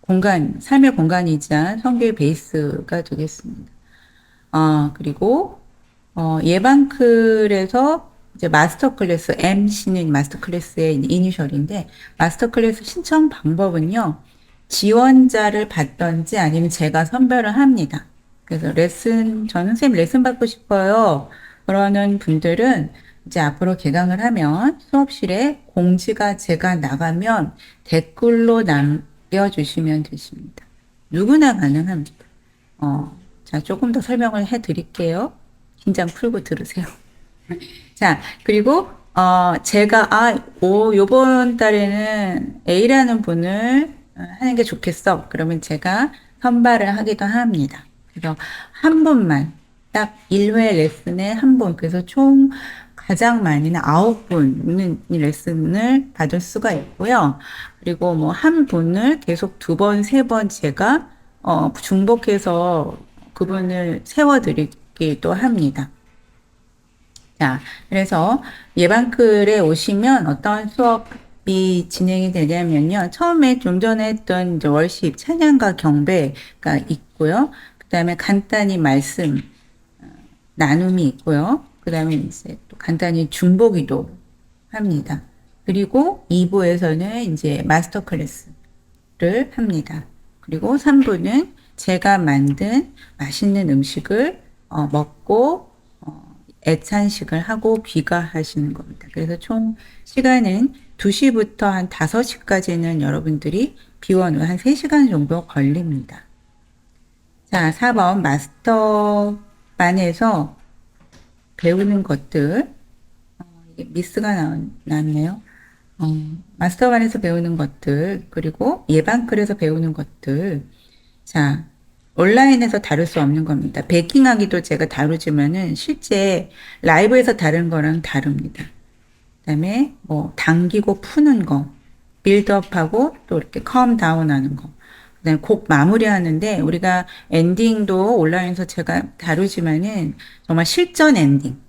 공간, 삶의 공간이자 선교의 베이스가 되겠습니다. 그리고 예반클에서 이제 마스터 클래스, MC는 마스터 클래스의 이니셜인데 마스터 클래스 신청 방법은요. 지원자를 받던지 아니면 제가 선별을 합니다. 그래서 저는 선생님 레슨 받고 싶어요. 그러는 분들은 이제 앞으로 개강을 하면 수업실에 공지가 제가 나가면 댓글로 남겨주시면 되십니다. 누구나 가능합니다. 자, 조금 더 설명을 해 드릴게요. 긴장 풀고 들으세요. 자, 그리고, 제가, 요번 달에는 A라는 분을 하는 게 좋겠어. 그러면 제가 선발을 하기도 합니다. 그래서 한 분만, 딱 1회 레슨에 한 분, 그래서 총 가장 많이는 9분은 이 레슨을 받을 수가 있고요. 그리고 뭐 한 분을 계속 2번, 3번 제가, 중복해서 그분을 세워드리기도 합니다. 자, 그래서 예방클에 오시면 어떤 수업이 진행이 되냐면요. 처음에 좀 전에 했던 이제 월십, 찬양과 경배가 있고요. 그 다음에 간단히 말씀, 나눔이 있고요. 그 다음에 이제 또 간단히 중보기도 합니다. 그리고 2부에서는 이제 마스터 클래스를 합니다. 그리고 3부는 제가 만든 맛있는 음식을 먹고 애찬식을 하고 귀가하시는 겁니다. 그래서 총 시간은 2시부터 한 5시까지는 여러분들이 비원으로 한 3시간 정도 걸립니다. 자, 4번 마스터반에서 배우는 것들. 이게 미스가 나왔네요. 마스터반에서 배우는 것들, 그리고 예방클에서 배우는 것들. 자, 온라인에서 다룰 수 없는 겁니다. 베이킹하기도 제가 다루지만은 실제 라이브에서 다른 거랑 다릅니다. 그다음에 뭐 당기고 푸는 거, 빌드업하고 또 이렇게 컴 다운 하는 거. 그다음에 곡 마무리하는데 우리가 엔딩도 온라인에서 제가 다루지만은 정말 실전 엔딩.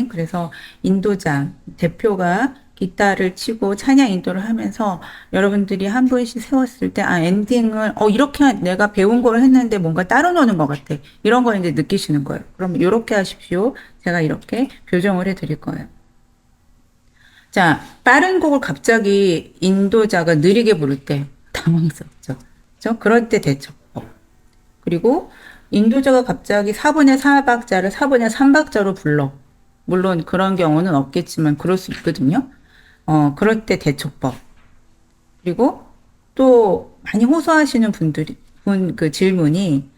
그래서 인도자 대표가 기타를 치고 찬양 인도를 하면서 여러분들이 한 분씩 세웠을 때, 엔딩을, 이렇게 내가 배운 걸 했는데 뭔가 따로 노는 것 같아. 이런 걸 이제 느끼시는 거예요. 그럼 이렇게 하십시오. 제가 이렇게 교정을 해 드릴 거예요. 자, 빠른 곡을 갑자기 인도자가 느리게 부를 때 당황스럽죠. 그렇죠? 그럴 때 대처법. 그리고 인도자가 갑자기 4분의 4박자를 4분의 3박자로 불러. 물론 그런 경우는 없겠지만 그럴 수 있거든요. 그럴 때 대처법. 그리고 또 많이 호소하시는 그 질문이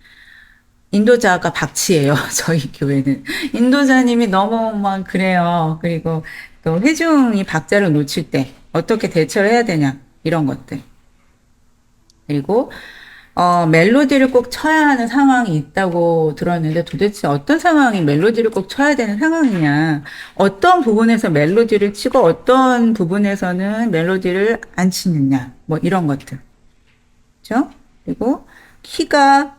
인도자가 박치예요. 저희 교회는. 인도자님이 너무 막 그래요. 그리고 또 회중이 박자를 놓칠 때 어떻게 대처를 해야 되냐. 이런 것들. 그리고 멜로디를 꼭 쳐야 하는 상황이 있다고 들었는데 도대체 어떤 상황이 멜로디를 꼭 쳐야 되는 상황이냐. 어떤 부분에서 멜로디를 치고 어떤 부분에서는 멜로디를 안 치느냐. 뭐 이런 것들. 그렇죠? 그리고 키가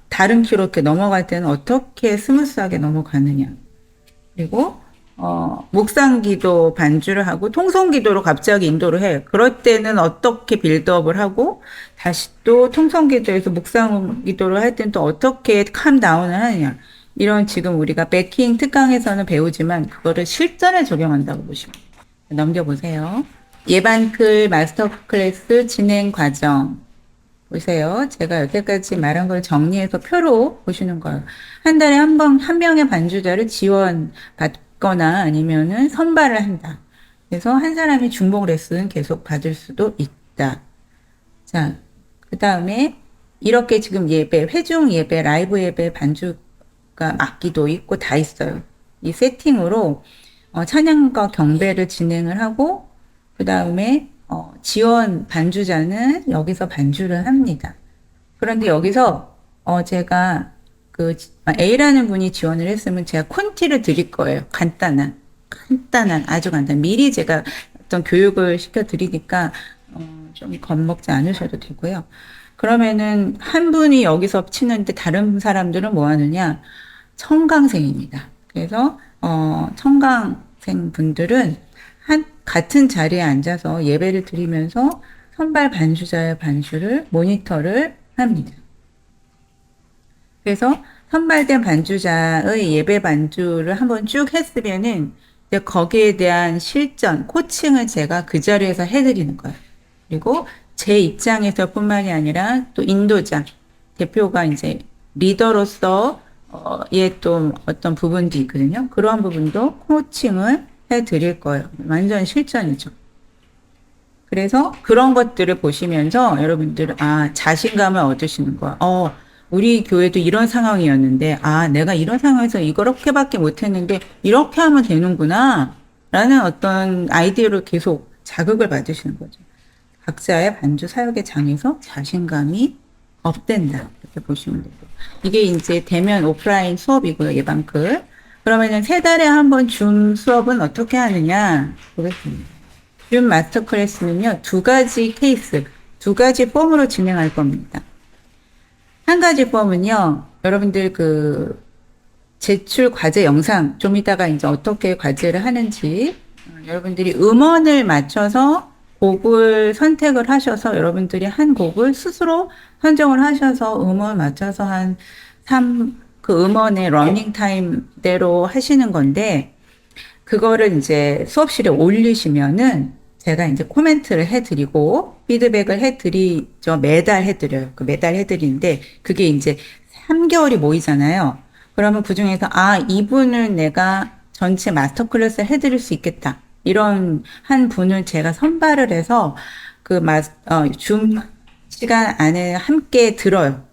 다른 키로 이렇게 넘어갈 때는 어떻게 스무스하게 넘어가느냐. 그리고 묵상기도 반주를 하고 통성기도로 갑자기 인도를 해. 그럴 때는 어떻게 빌드업을 하고 다시 또 통성기도에서 묵상기도를 할 때는 또 어떻게 캄다운을 하느냐. 이런 지금 우리가 베킹 특강에서는 배우지만 그거를 실전에 적용한다고 보시면 돼요. 넘겨보세요. 예반클 마스터 클래스 진행 과정. 보세요. 제가 여태까지 말한 걸 정리해서 표로 보시는 거예요. 한 달에 한 명의 반주자를 지원받거나 아니면은 선발을 한다. 그래서 한 사람이 중복 레슨 계속 받을 수도 있다. 자, 그 다음에 이렇게 지금 예배, 회중 예배, 라이브 예배, 반주가 악기도 있고 다 있어요. 이 세팅으로 찬양과 경배를 진행을 하고 그 다음에 지원 반주자는 여기서 반주를 합니다. 그런데 여기서 제가 A라는 분이 지원을 했으면 제가 콘티를 드릴 거예요. 간단한 아주 간단. 미리 제가 어떤 교육을 시켜 드리니까 좀 겁먹지 않으셔도 되고요. 그러면은 한 분이 여기서 치는데 다른 사람들은 뭐 하느냐? 청강생입니다. 그래서 청강생 분들은 같은 자리에 앉아서 예배를 드리면서 선발 반주자의 반주를 모니터를 합니다. 그래서 선발된 반주자의 예배 반주를 한번 쭉 했으면은 이제 거기에 대한 실전, 코칭을 제가 그 자리에서 해드리는 거예요. 그리고 제 입장에서 뿐만이 아니라 또 인도자, 대표가 이제 리더로서 또 어떤 부분도 있거든요. 그러한 부분도 코칭을 해드릴 거예요. 완전 실전이죠. 그래서 그런 것들을 보시면서 여러분들, 자신감을 얻으시는 거야. 우리 교회도 이런 상황이었는데, 내가 이런 상황에서 이렇게밖에 못했는데, 이렇게 하면 되는구나. 라는 어떤 아이디어를 계속 자극을 받으시는 거죠. 각자의 반주 사역의 장에서 자신감이 업된다. 이렇게 보시면 되고. 이게 이제 대면 오프라인 수업이고요, 예방클. 그러면은 3달에 한 번 줌 수업은 어떻게 하느냐 보겠습니다. 줌 마스터 클래스는요, 2가지 케이스, 2가지 폼으로 진행할 겁니다. 한 가지 폼은요, 여러분들 제출 과제 영상, 좀 이따가 이제 어떻게 과제를 하는지, 여러분들이 음원을 맞춰서 곡을 선택을 하셔서 여러분들이 한 곡을 스스로 선정을 하셔서 음원 맞춰서 그 음원의 러닝 타임대로 하시는 건데, 그거를 이제 수업실에 올리시면은 제가 이제 코멘트를 해드리고 피드백을 해드리죠. 매달 해드려요. 매달 해드리는데 그게 이제 3개월이 모이잖아요. 그러면 그 중에서 이분을 내가 전체 마스터 클래스를 해드릴 수 있겠다. 이런 한 분을 제가 선발을 해서 줌 시간 안에 함께 들어요.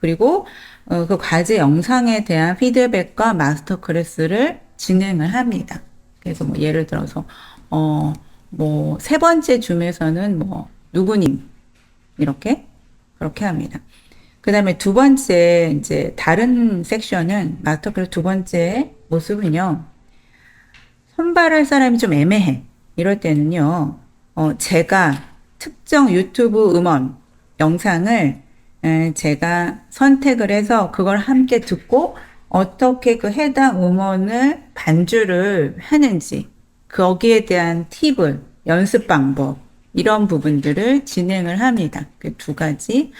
그리고 그 과제 영상에 대한 피드백과 마스터 클래스를 진행을 합니다. 그래서 예를 들어서 3번째 줌에서는 누구님 그렇게 합니다. 그 다음에 2번째 이제 다른 섹션은 마스터 클래스 2번째 모습은요, 선발할 사람이 좀 애매해. 이럴 때는요, 제가 특정 유튜브 음원 영상을 제가 선택을 해서 그걸 함께 듣고 어떻게 그 해당 음원을 반주를 하는지, 거기에 대한 팁을, 연습 방법, 이런 부분들을 진행을 합니다. 그 2가지.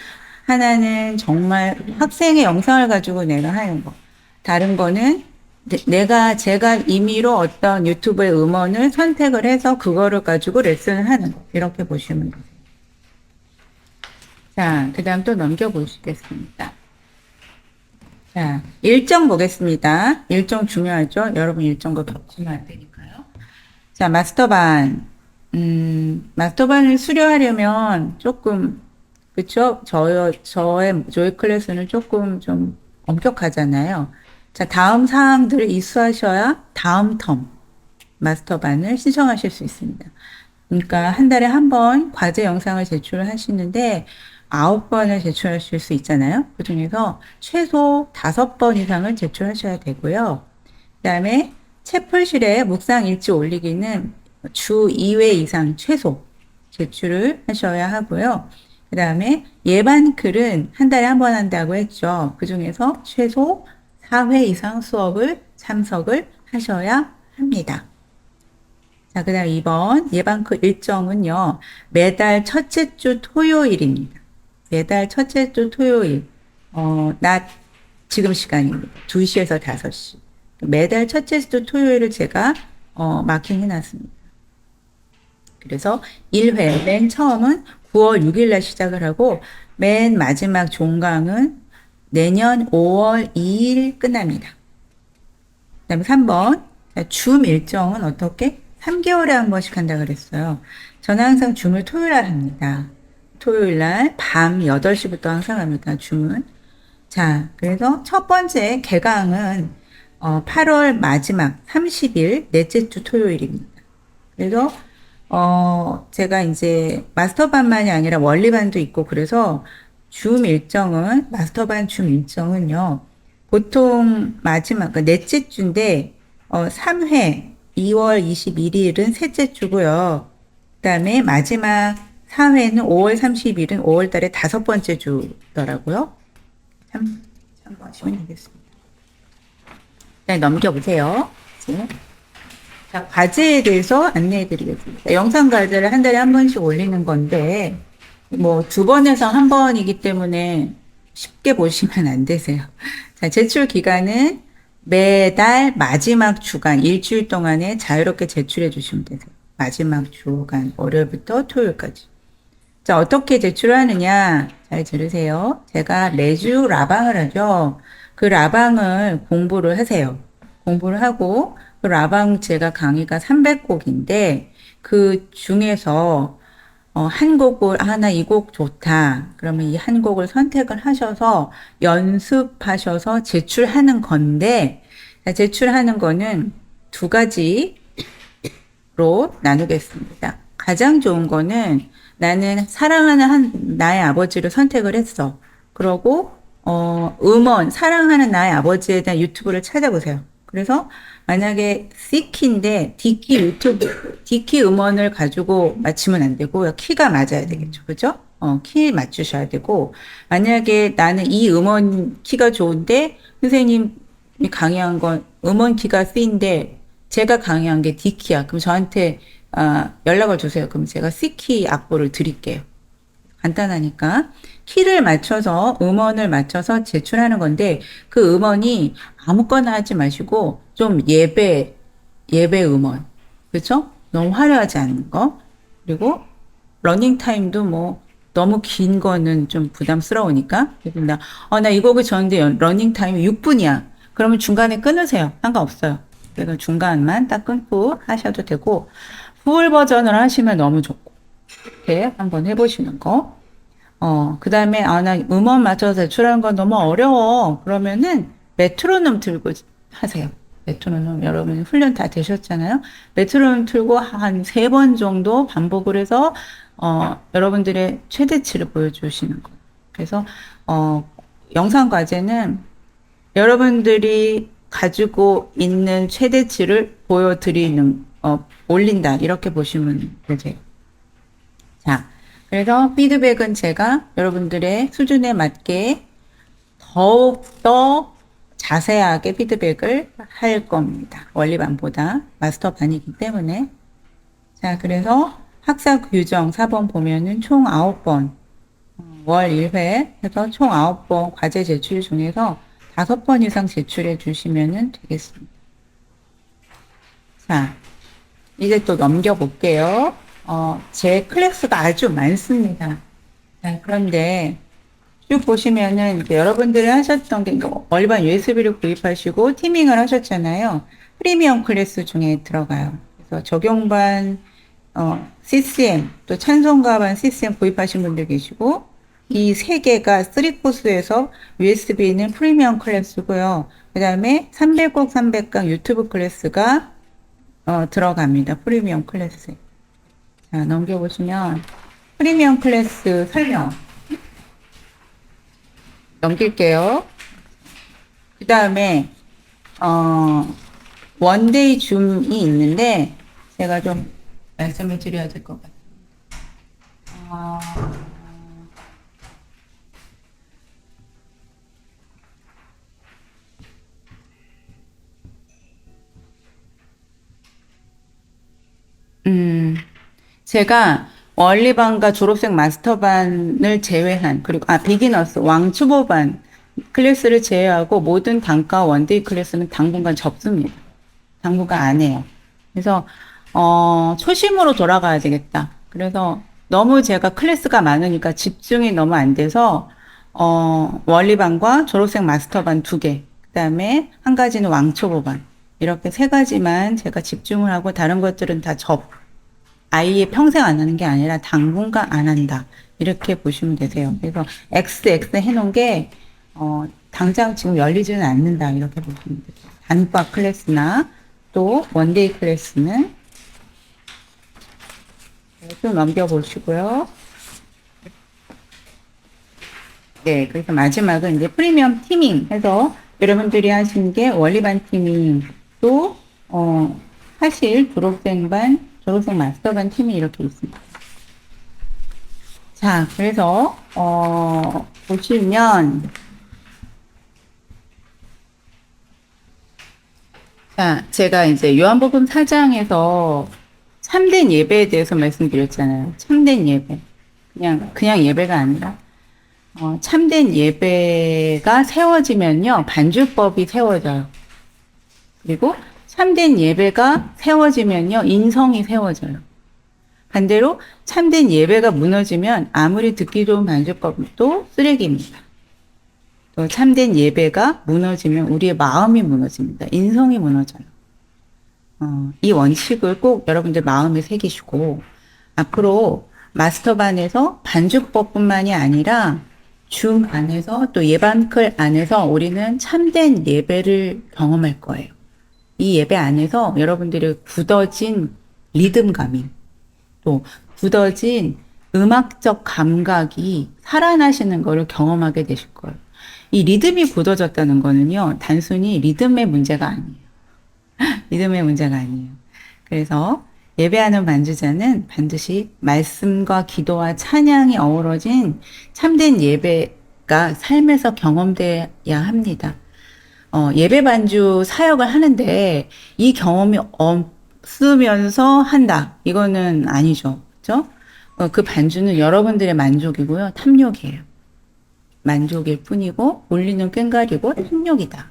하나는 정말 학생의 영상을 가지고 내가 하는 거. 다른 거는 제가 임의로 어떤 유튜브의 음원을 선택을 해서 그거를 가지고 레슨을 하는 거. 이렇게 보시면 되세요. 자, 그 다음 또 넘겨보시겠습니다. 자, 일정 보겠습니다. 일정 중요하죠? 여러분 일정과 겹치면 안 되니까요. 자, 마스터반. 마스터반을 수료하려면 조금, 그쵸? 저의 조회 클래스는 조금 좀 엄격하잖아요. 자, 다음 사항들을 이수하셔야 다음 텀 마스터반을 신청하실 수 있습니다. 그러니까 한 달에 한 번 과제 영상을 제출을 하시는데 9번을 제출하실 수 있잖아요. 그 중에서 최소 5번 이상을 제출하셔야 되고요. 그 다음에 채플실에 묵상 일지 올리기는 주 2회 이상 최소 제출을 하셔야 하고요. 그 다음에 예반클은 한 달에 한 번 한다고 했죠. 그 중에서 최소 4회 이상 수업을 참석을 하셔야 합니다. 자, 그 다음 2번 예반클 일정은요, 매달 첫째 주 토요일입니다. 매달 첫째 주 토요일, 낮 지금 시간입니다. 2시에서 5시. 매달 첫째 주 토요일을 제가 마킹해 놨습니다. 그래서 1회, 맨 처음은 9월 6일 날 시작을 하고 맨 마지막 종강은 내년 5월 2일 끝납니다. 그 다음에 3번, 줌 일정은 어떻게? 3개월에 한 번씩 한다 그랬어요. 저는 항상 줌을 토요일 날 합니다. 토요일 날 밤 8시부터 항상 합니다, 줌은. 자, 그래서 첫 번째 개강은 8월 마지막 30일 넷째 주 토요일입니다. 그래서 제가 이제 마스터반만이 아니라 원리반도 있고, 그래서 줌 일정은, 마스터반 줌 일정은요, 보통 마지막, 넷째 주인데, 3회 2월 21일은 셋째 주고요. 그 다음에 마지막 4회는 5월 30일은 5월 달에 5번째 주더라고요. 참고하시면 되겠습니다. 네, 넘겨보세요. 이제. 자, 과제에 대해서 안내해 드리겠습니다. 영상 과제를 한 달에 한 번씩 올리는 건데, 2번에서 한 번이기 때문에 쉽게 보시면 안 되세요. 자, 제출 기간은 매달 마지막 주간, 일주일 동안에 자유롭게 제출해 주시면 되세요. 마지막 주간, 월요일부터 토요일까지. 자, 어떻게 제출하느냐? 잘 들으세요. 제가 매주 라방을 하죠. 그 라방을 공부를 하세요. 공부를 하고, 그 라방 제가 강의가 300곡인데, 그 중에서, 한 곡을, 나 이 곡 좋다. 그러면 이 한 곡을 선택을 하셔서 연습하셔서 제출하는 건데, 자, 제출하는 거는 두 가지로 나누겠습니다. 가장 좋은 거는 나는 사랑하는 나의 아버지를 선택을 했어. 그러고, 사랑하는 나의 아버지에 대한 유튜브를 찾아보세요. 그래서 만약에 C키인데 D키 음원을 가지고 맞추면 안 되고요. 키가 맞아야 되겠죠. 그죠? 키 맞추셔야 되고, 만약에 나는 이 음원 키가 좋은데 선생님이 강의한 건 음원 키가 C인데 제가 강의한 게 D키야. 그럼 저한테 연락을 주세요. 그럼 제가 C키 악보를 드릴게요. 간단하니까 키를 맞춰서 음원을 맞춰서 제출하는 건데 그 음원이 아무거나 하지 마시고 좀 예배 음원, 그렇죠? 너무 화려하지 않은 거. 그리고 러닝 타임도 뭐 너무 긴 거는 좀 부담스러우니까. 그래서 나 이 곡을 줬는데 러닝 타임이 6분이야. 그러면 중간에 끊으세요. 상관없어요. 그래서 중간만 딱 끊고 하셔도 되고 풀 버전을 하시면 너무 좋고. 이렇게 한번 해보시는 거. 그 다음에, 나 음원 맞춰서 제출하는 건 너무 어려워. 그러면은 메트로놈 들고 하세요. 메트로놈, 여러분 훈련 다 되셨잖아요? 메트로놈 틀고 한 3번 정도 반복을 해서, 여러분들의 최대치를 보여주시는 거. 그래서, 영상 과제는 여러분들이 가지고 있는 최대치를 보여드리는, 올린다. 이렇게 보시면 되세요. 자, 그래서 피드백은 제가 여러분들의 수준에 맞게 더욱더 자세하게 피드백을 할 겁니다. 원리반보다 마스터반이기 때문에. 자, 그래서 학사 규정 4번 보면은 총 9번, 월 1회 해서 총 9번 과제 제출 중에서 5번 이상 제출해 주시면 되겠습니다. 자, 이제 또 넘겨볼게요. 제 클래스가 아주 많습니다. 자, 그런데 쭉 보시면은 여러분들이 하셨던 게 원리반 USB를 구입하시고 티밍을 하셨잖아요. 프리미엄 클래스 중에 들어가요. 그래서 적용반 CCM 또 찬송가반 CCM 구입하신 분들 계시고 이 세 개가 3코스에서 USB는 프리미엄 클래스고요. 그 다음에 300곡 300강 유튜브 클래스가 들어갑니다. 프리미엄 클래스. 자, 넘겨보시면 프리미엄 클래스 설명 넘길게요. 그 다음에 원데이 줌이 있는데 제가 좀 말씀을 드려야 될 것 같아요. 제가 원리반과 졸업생 마스터반을 제외한, 그리고, 비기너스, 왕초보반 클래스를 제외하고 모든 단과 원데이 클래스는 당분간 접습니다. 당분간 안 해요. 그래서, 초심으로 돌아가야 되겠다. 그래서 너무 제가 클래스가 많으니까 집중이 너무 안 돼서, 원리반과 졸업생 마스터반 2개, 그 다음에 한 가지는 왕초보반. 이렇게 3가지만 제가 집중을 하고 다른 것들은 다 아예 평생 안 하는 게 아니라 당분간 안 한다. 이렇게 보시면 되세요. 그래서 XX 해놓은 게, 당장 지금 열리지는 않는다. 이렇게 보시면 돼요. 단과 클래스나 또 원데이 클래스는 좀 넘겨보시고요. 네, 그래서 마지막은 이제 프리미엄 티밍 해서 여러분들이 하신 게 원리반 티밍 또, 사실 졸업생 마스터반 팀이 이렇게 있습니다. 자, 그래서, 보시면, 자, 제가 이제 요한복음 4장에서 참된 예배에 대해서 말씀드렸잖아요. 참된 예배. 그냥 예배가 아니라, 참된 예배가 세워지면요, 반주법이 세워져요. 그리고 참된 예배가 세워지면요, 인성이 세워져요. 반대로 참된 예배가 무너지면 아무리 듣기 좋은 반주법도 쓰레기입니다. 또 참된 예배가 무너지면 우리의 마음이 무너집니다. 인성이 무너져요. 이 원칙을 꼭 여러분들 마음에 새기시고 앞으로 마스터반에서 반주법뿐만이 아니라 줌 안에서 또 예반클 안에서 우리는 참된 예배를 경험할 거예요. 이 예배 안에서 여러분들이 굳어진 리듬감이 또 굳어진 음악적 감각이 살아나시는 것을 경험하게 되실 거예요. 이 리듬이 굳어졌다는 거는요, 단순히 리듬의 문제가 아니에요. 리듬의 문제가 아니에요. 그래서 예배하는 반주자는 반드시 말씀과 기도와 찬양이 어우러진 참된 예배가 삶에서 경험돼야 합니다. 예배 반주 사역을 하는데 이 경험이 없으면서 한다. 이거는 아니죠. 그렇죠? 그 반주는 여러분들의 만족이고요. 탐욕이에요. 만족일 뿐이고 울리는 꽹과리고 탐욕이다.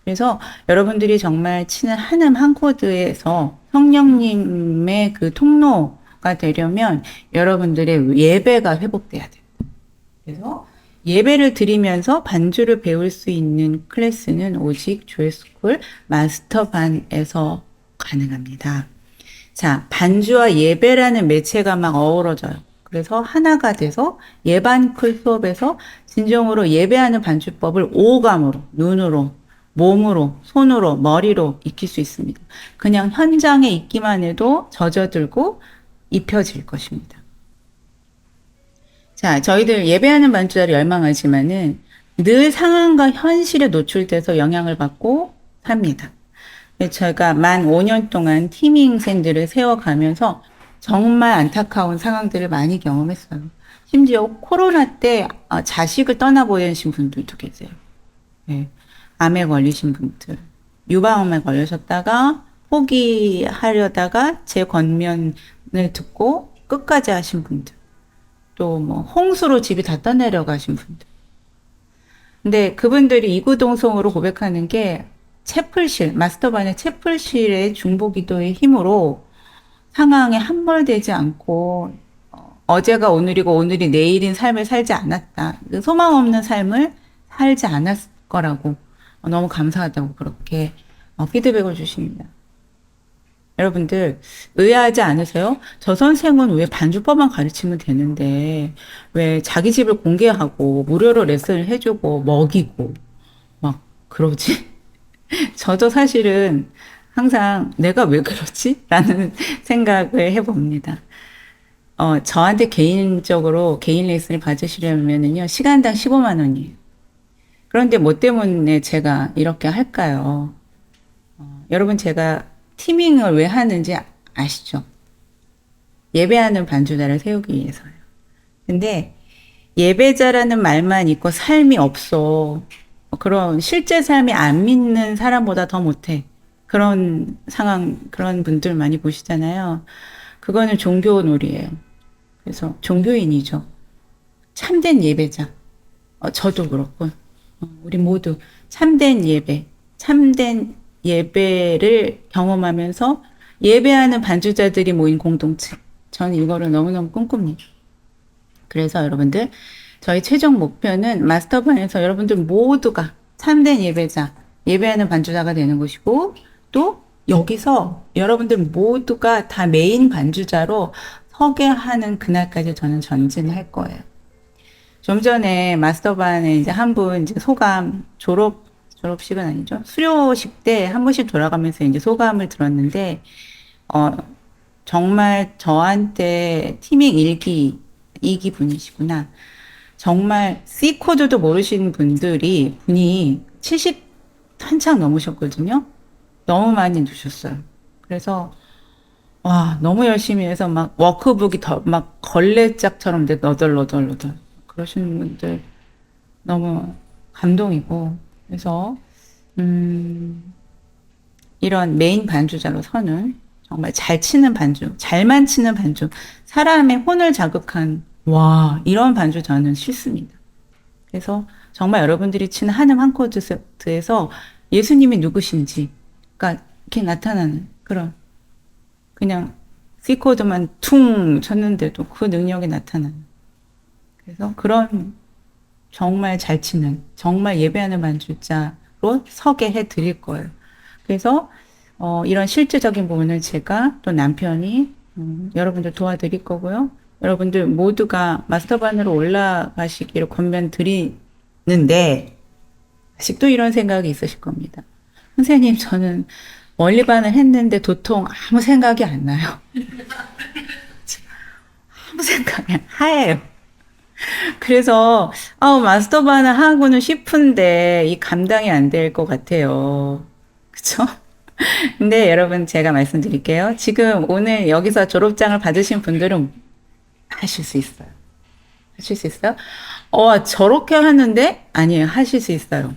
그래서 여러분들이 정말 치는 한음 한 코드에서 성령님의 그 통로가 되려면 여러분들의 예배가 회복돼야 돼요. 그래서 예배를 드리면서 반주를 배울 수 있는 클래스는 오직 조회스쿨 마스터반에서 가능합니다. 자, 반주와 예배라는 매체가 막 어우러져요. 그래서 하나가 돼서 예반클 수업에서 진정으로 예배하는 반주법을 오감으로, 눈으로, 몸으로, 손으로, 머리로 익힐 수 있습니다. 그냥 현장에 있기만 해도 젖어들고 입혀질 것입니다. 자, 저희들 예배하는 반주자를 열망하지만은 늘 상황과 현실에 노출돼서 영향을 받고 삽니다. 제가 만 5년 동안 티밍 샌들을 세워가면서 정말 안타까운 상황들을 많이 경험했어요. 심지어 코로나 때 자식을 떠나보내신 분들도 계세요. 네. 암에 걸리신 분들, 유방암에 걸리셨다가 포기하려다가 제 권면을 듣고 끝까지 하신 분들, 또 뭐 홍수로 집이 다 떠내려가신 분들. 근데 그분들이 이구동성으로 고백하는 게 채플실, 마스터반의 채플실의 중보기도의 힘으로 상황에 함몰되지 않고 어제가 오늘이고 오늘이 내일인 삶을 살지 않았다. 소망 없는 삶을 살지 않았을 거라고 너무 감사하다고 그렇게 피드백을 주십니다. 여러분들 의아하지 않으세요? 저 선생은 왜 반주법만 가르치면 되는데 왜 자기 집을 공개하고 무료로 레슨을 해주고 먹이고 막 그러지? 저도 사실은 항상 내가 왜 그러지? 라는 생각을 해봅니다. 저한테 개인적으로 개인 레슨을 받으시려면요, 시간당 15만 원이에요. 그런데 뭐 때문에 제가 이렇게 할까요? 여러분, 제가 티밍을 왜 하는지 아시죠? 예배하는 반주자를 세우기 위해서요. 근데 예배자라는 말만 있고 삶이 없어. 그런 실제 삶이 안 믿는 사람보다 더 못해. 그런 상황, 그런 분들 많이 보시잖아요. 그거는 종교놀이에요. 그래서 종교인이죠. 참된 예배자. 저도 그렇고, 우리 모두 참된 예배, 참된 예배를 경험하면서 예배하는 반주자들이 모인 공동체. 저는 이거를 너무너무 꿈꿉니다. 그래서 여러분들, 저희 최종 목표는 마스터반에서 여러분들 모두가 참된 예배자, 예배하는 반주자가 되는 것이고, 또 여기서 여러분들 모두가 다 메인 반주자로 서게 하는 그날까지 저는 전진할 거예요. 좀 전에 마스터반에 이제 한 분 이제 소감, 졸업식은 아니죠. 수료식 때 한 번씩 돌아가면서 이제 소감을 들었는데, 정말 저한테 티밍 2기 분이시구나. 정말 C 코드도 모르시는 분이 70 한창 넘으셨거든요. 너무 많이 누셨어요. 그래서 와, 너무 열심히 해서 막 워크북이 막 걸레짝처럼 너덜너덜 그러시는 분들 너무 감동이고, 그래서 이런 메인 반주자로 서는 정말 잘 치는 반주, 잘만 치는 반주, 사람의 혼을 자극한 와, 이런 반주 저는 싫습니다. 그래서 정말 여러분들이 치는 한음 한 코드에서 예수님이 누구신지, 그러니까 이렇게 나타나는 그런, 그냥 C 코드만 퉁 쳤는데도 그 능력이 나타나는. 그래서 그런 정말 잘 치는, 정말 예배하는 반주자로 서게 해 드릴 거예요. 그래서 이런 실질적인 부분을 제가 또 남편이 여러분들 도와드릴 거고요. 여러분들 모두가 마스터반으로 올라가시기를 권면드리는데 아직도 이런 생각이 있으실 겁니다. 선생님, 저는 원리반을 했는데 도통 아무 생각이 안 나요. 아무 생각이 하얘요. 그래서 마스터반을 하고는 싶은데 이 감당이 안 될 것 같아요. 그쵸? 근데 여러분 제가 말씀드릴게요. 지금 오늘 여기서 졸업장을 받으신 분들은 하실 수 있어요. 하실 수 있어요? 저렇게 하는데? 아니에요. 하실 수 있어요.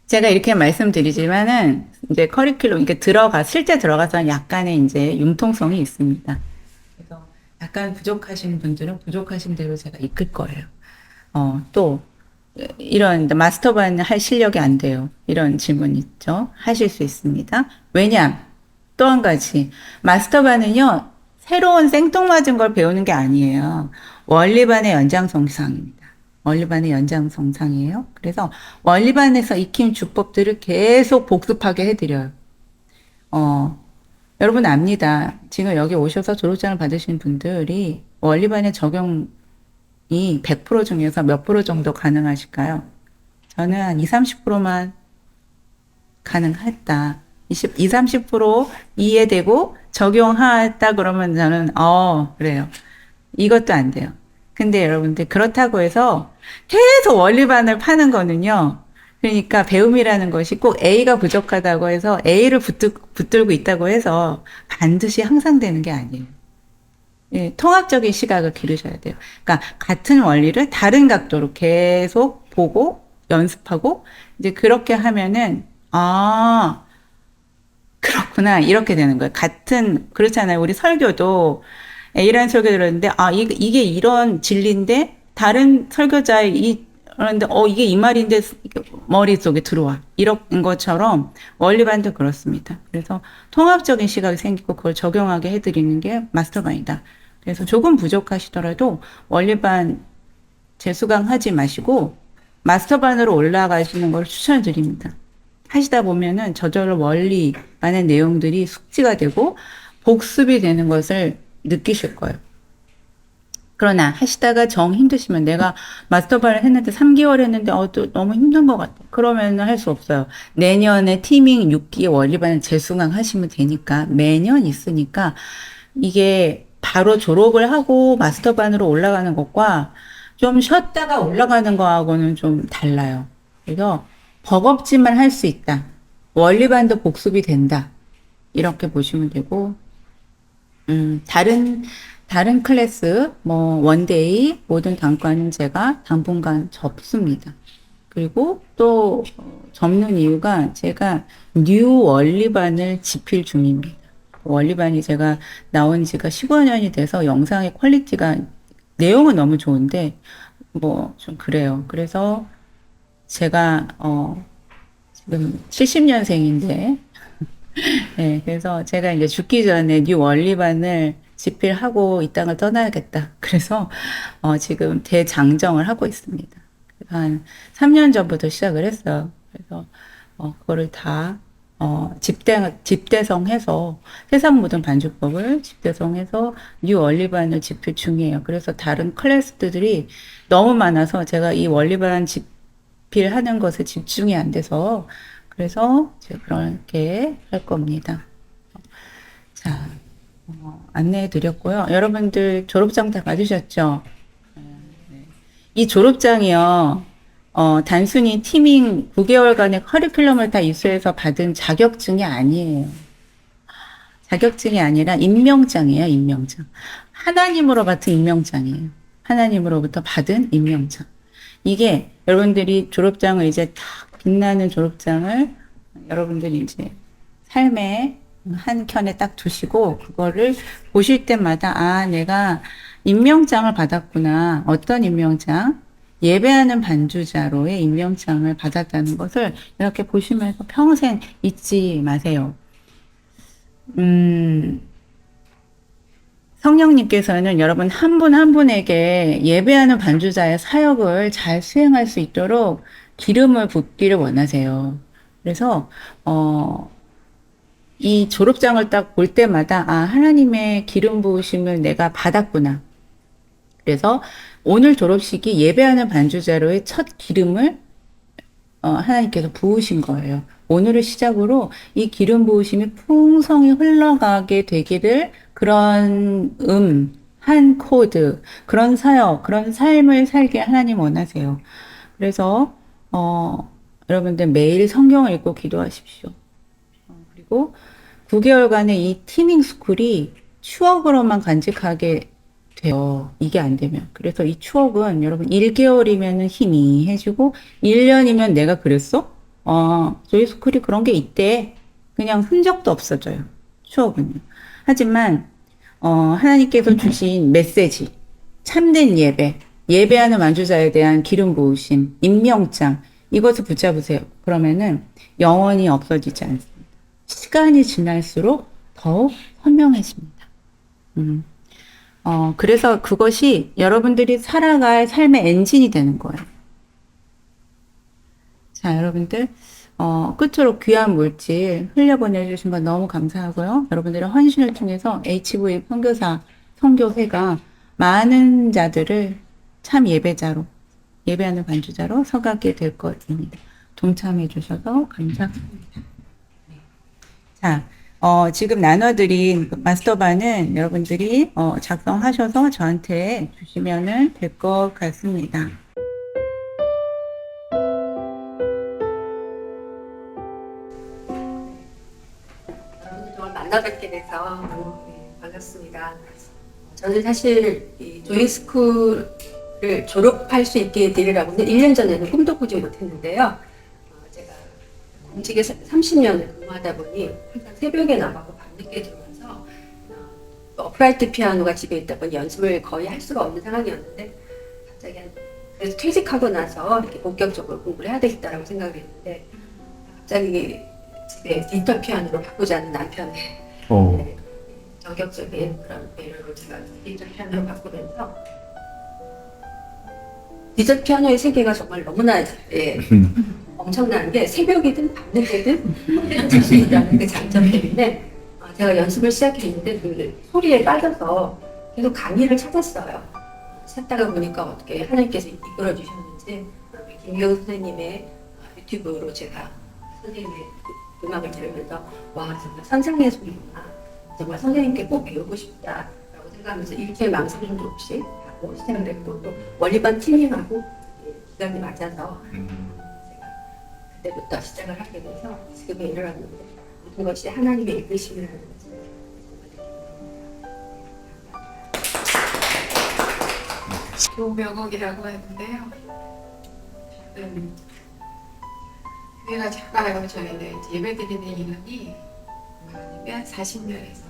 제가 이렇게 말씀드리지만은 이제 커리큘럼 이렇게 실제 들어가서는 약간의 이제 융통성이 있습니다. 그래서 약간 부족하신 분들은 부족하신 대로 제가 이끌 거예요. 또 이런 마스터반 할 실력이 안 돼요. 이런 질문 있죠. 하실 수 있습니다. 왜냐? 또 한 가지. 마스터반은요, 새로운 생뚱맞은 걸 배우는 게 아니에요. 원리반의 연장선상입니다. 원리반의 연장선상이에요. 그래서 원리반에서 익힌 주법들을 계속 복습하게 해드려요. 여러분 압니다. 지금 여기 오셔서 졸업장을 받으신 분들이 원리반의 적용이 100% 중에서 몇 프로 정도 가능하실까요? 저는 한 20, 30%만 가능했다. 20, 30% 이해되고 적용했다 그러면 저는 그래요. 이것도 안 돼요. 근데 여러분들 그렇다고 해서 계속 원리반을 파는 거는요. 그러니까 배움이라는 것이 꼭 A가 부족하다고 해서 A를 붙들고 있다고 해서 반드시 항상 되는 게 아니에요. 예, 통합적인 시각을 기르셔야 돼요. 그러니까 같은 원리를 다른 각도로 계속 보고 연습하고 이제 그렇게 하면은 그렇구나 이렇게 되는 거예요. 그렇잖아요. 우리 설교도 A라는 설교 들었는데 이게 이런 진리인데 다른 설교자의 그런데 이게 이 말인데 머릿속에 들어와. 이런 것처럼 원리반도 그렇습니다. 그래서 통합적인 시각이 생기고 그걸 적용하게 해드리는 게 마스터반이다. 그래서 조금 부족하시더라도 원리반 재수강하지 마시고 마스터반으로 올라가시는 걸 추천드립니다. 하시다 보면은 저절로 원리반의 내용들이 숙지가 되고 복습이 되는 것을 느끼실 거예요. 그러나 하시다가 정 힘드시면 내가 마스터반을 했는데 3개월 했는데 또 너무 힘든 것 같아. 그러면 할 수 없어요. 내년에 티밍 6기에 원리반을 재수강 하시면 되니까 매년 있으니까 이게 바로 졸업을 하고 마스터반으로 올라가는 것과 좀 쉬었다가 올라가는 거하고는 좀 달라요. 그래서 버겁지만 할 수 있다. 원리반도 복습이 된다. 이렇게 보시면 되고 다른 클래스, 원데이, 모든 단과는 제가 당분간 접습니다. 그리고 또 접는 이유가 제가 뉴 원리반을 집필 중입니다. 원리반이 제가 나온 지가 15년이 돼서 영상의 퀄리티가, 내용은 너무 좋은데, 좀 그래요. 그래서 제가, 지금 70년생인데, 네, 그래서 제가 이제 죽기 전에 뉴 원리반을 집필하고 이 땅을 떠나야겠다. 그래서 지금 대장정을 하고 있습니다. 한 3년 전부터 시작을 했어요. 그래서 그거를 다 집대성해서 세상 모든 반주법을 집대성해서 뉴 원리반을 집필 중이에요. 그래서 다른 클래스들이 너무 많아서 제가 이 원리반 집필하는 것에 집중이 안 돼서 그래서 제가 그렇게 할 겁니다. 자, 안내해 드렸고요. 여러분들 졸업장 다 받으셨죠? 이 졸업장이요, 단순히 티밍 9개월간의 커리큘럼을 다 이수해서 받은 자격증이 아니에요. 자격증이 아니라 임명장이에요, 임명장. 하나님으로 받은 임명장이에요. 하나님으로부터 받은 임명장. 이게 여러분들이 졸업장을 이제 탁 빛나는 졸업장을 여러분들이 이제 삶의 한 켠에 딱 두시고 그거를 보실 때마다 내가 임명장을 받았구나. 어떤 임명장? 예배하는 반주자로의 임명장을 받았다는 것을 이렇게 보시면서 평생 잊지 마세요. 성령님께서는 여러분 한 분 한 분에게 예배하는 반주자의 사역을 잘 수행할 수 있도록 기름을 붓기를 원하세요. 그래서 이 졸업장을 딱 볼 때마다 아, 하나님의 기름 부으심을 내가 받았구나. 그래서 오늘 졸업식이 예배하는 반주자로의 첫 기름을 하나님께서 부으신 거예요. 오늘을 시작으로 이 기름 부으심이 풍성히 흘러가게 되기를 그런 한 코드, 그런 사역, 그런 삶을 살게 하나님 원하세요. 그래서 여러분들 매일 성경을 읽고 기도하십시오. 그리고 9개월간의 이 티밍 스쿨이 추억으로만 간직하게 돼요. 이게 안 되면. 그래서 이 추억은 여러분 1개월이면은 희미해지고 1년이면 내가 그랬어? 저희 스쿨이 그런 게 있대. 그냥 흔적도 없어져요. 추억은요. 하지만 하나님께서 주신 메시지, 참된 예배, 예배하는 만주자에 대한 기름 부으심, 임명장 이것을 붙잡으세요. 그러면은 영원히 없어지지 않습니다. 시간이 지날수록 더욱 선명해집니다. 그래서 그것이 여러분들이 살아갈 삶의 엔진이 되는 거예요. 자, 여러분들, 끝으로 귀한 물질 흘려보내주신 건 너무 감사하고요. 여러분들의 헌신을 통해서 HV 선교사, 선교회가 많은 자들을 참 예배자로, 예배하는 반주자로 서가게 될 것입니다. 동참해 주셔서 감사합니다. 자, 지금 나눠드린 마스터반은 여러분들이 작성하셔서 저한테 주시면 될 것 같습니다. 정말 만나뵙게 돼서 너무 반갑습니다. 저는 사실 이 조이스쿨을 졸업할 수 있게 되리라고는 1년 전에는 꿈도 꾸지 못했는데요. 제가 공직에 30년을 근무하다 보니 항상 새벽에 나가고 밤늦게 들어와서 어프라이트 피아노가 집에 있다 보니 연습을 거의 할 수가 없는 상황이었는데 갑자기 그래서 퇴직하고 나서 이렇게 본격적으로 공부를 해야 되겠다라고 생각을 했는데 갑자기 집에 디지털 피아노로 바꾸자는 남편의 네, 정격적인 그런 배려로 제가 디지털 피아노로 바꾸면서 디지털 피아노의 세계가 정말 너무나 엄청난 게 새벽이든 밤늦게든 언제든 칠 수 있다는 그 장점 때문에 제가 연습을 시작했는데 그 소리에 빠져서 계속 강의를 찾았어요. 찾다가 보니까 어떻게 하나님께서 이끌어 주셨는지 김기영 선생님의 유튜브로 제가 선생님의 음악을 들으면서 와 정말 선상의 소리구나. 정말 선생님께 꼭 배우고 싶다라고 생각하면서 일주일 망설임도 없이 하고 시작을 했고 또 원리반 팀님하고 기간이 맞아서 제가 그때부터 시작을 하게 돼서 지금에 이르렀는데 모든 것이 하나님의 이끄심이라는 것을 교명옥이라고 하는데요. 교회가 작아요. 저희는 이제 예배드리는 인원이 많으면 40명에서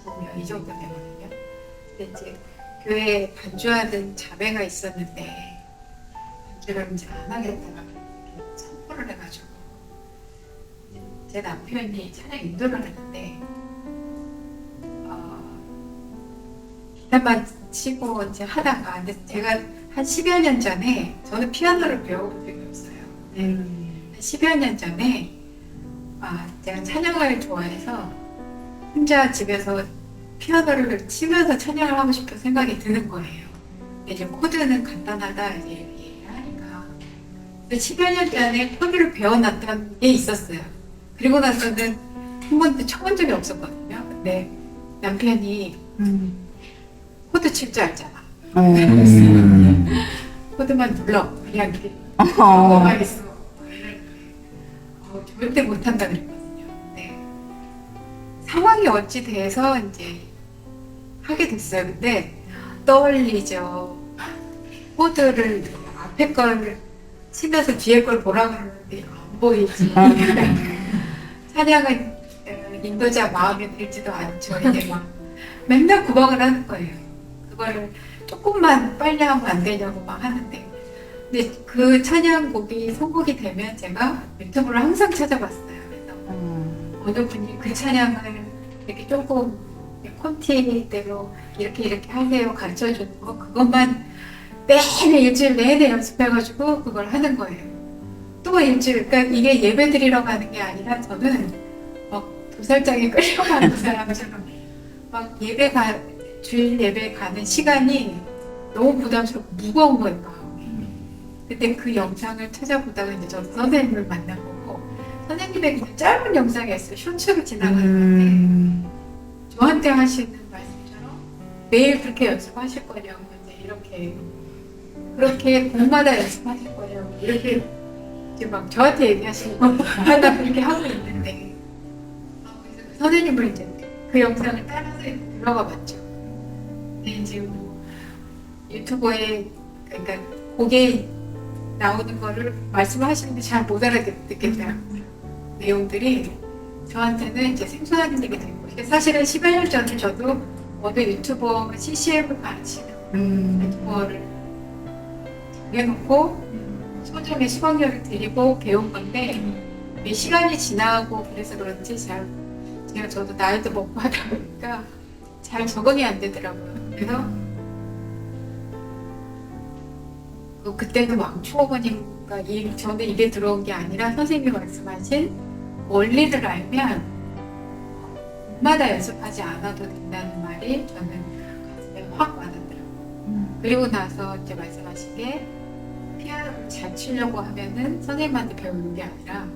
45명 이 정도 되거든요. 근데 이제 교회에 반주하는 자매가 있었는데 반주를 이제 안 하겠다가 선포를 해가지고 제 남편이 찬양 인도를 하는데 기타만 치고 이제 하다가 근데 제가 한 10여 년 전에 저는 피아노를 배워본 적이 없어요. 한 10여 년 전에 제가 찬양을 좋아해서 혼자 집에서 피아노를 치면서 찬양을 하고 싶은 생각이 드는 거예요. 근데 이제 코드는 간단하다 이제 이렇게 하니까. 근데 10여 년 전에 코드를 배워놨던 게 있었어요. 그리고 나서는 한 번도 쳐본 적이 없었거든요. 근데 남편이 코드 칠 줄 알잖아. 코드만 눌러 그냥 이렇게 뭐가 있어. 절대 못한다 그랬거든요. 네. 상황이 어찌 돼서 이제 하게 됐어요. 근데 떠올리죠. 코드를 앞에 걸 치면서 뒤에 걸 보라 그러는데 안 보이지. 찬양은 인도자 마음에 들지도 않죠. 이제 막 맨날 구박을 하는 거예요. 그거를 조금만 빨리 하면 안 되냐고 막 하는데 근데 그 찬양곡이 선곡이 되면 제가 유튜브를 항상 찾아봤어요. 그래서 어느 분이 그 찬양을 이렇게 조금 콘티대로 이렇게 하세요 가르쳐주는 거 그것만 매일 일주일 내내 연습해가지고 그걸 하는 거예요. 또 유튜브 일주일, 그러니까 이게 예배 드리러 가는 게 아니라 저는 막 도살장에 끌려가는 사람처럼 막 주일 예배 가는 시간이 너무 부담스럽고 무거운 거예요, 마음이. 근데 그 영상을 찾아보다가 이제 저도 선생님을 만난 거고, 선생님의 그 짧은 영상이었어요. 쇼츠로 지나가는데 저한테 하시는 말씀처럼 매일 그렇게 연습하실 거냐고, 이제 그렇게 곡마다 연습하실 거냐고, 이렇게 이제 막 저한테 얘기하시는 거 하다 그렇게 하고 있는데, 그래서 그 선생님을 이제 그 영상을 따라서 들어가 봤죠. 근데 이제 뭐 유튜브에, 그러니까 곡에 나오는 거를 말씀하시는데 잘 못 알아듣겠더라고요. 내용들이 저한테는 이제 생소한 얘기 된 거예요. 사실은 10여 년 전에 저도 어느 유튜버가 CCM을 가르치는 유튜버를 정해놓고 소정의 수강료를 드리고 배운 건데, 이 시간이 지나고 그래서 그런지 제가 저도 나이도 먹고 하다 보니까 잘 적응이 안 되더라고요. 그래서 그때도 왕초어머님과 저는 입에 들어온 게 아니라 선생님이 말씀하신 원리를 알면 곡마다 연습하지 않아도 된다는 말이 저는 가슴에 확 와닿더라고요. 그리고 나서 이제 말씀하신 게 피아노를 잘 치려고 하면은 선생님한테 배우는 게 아니라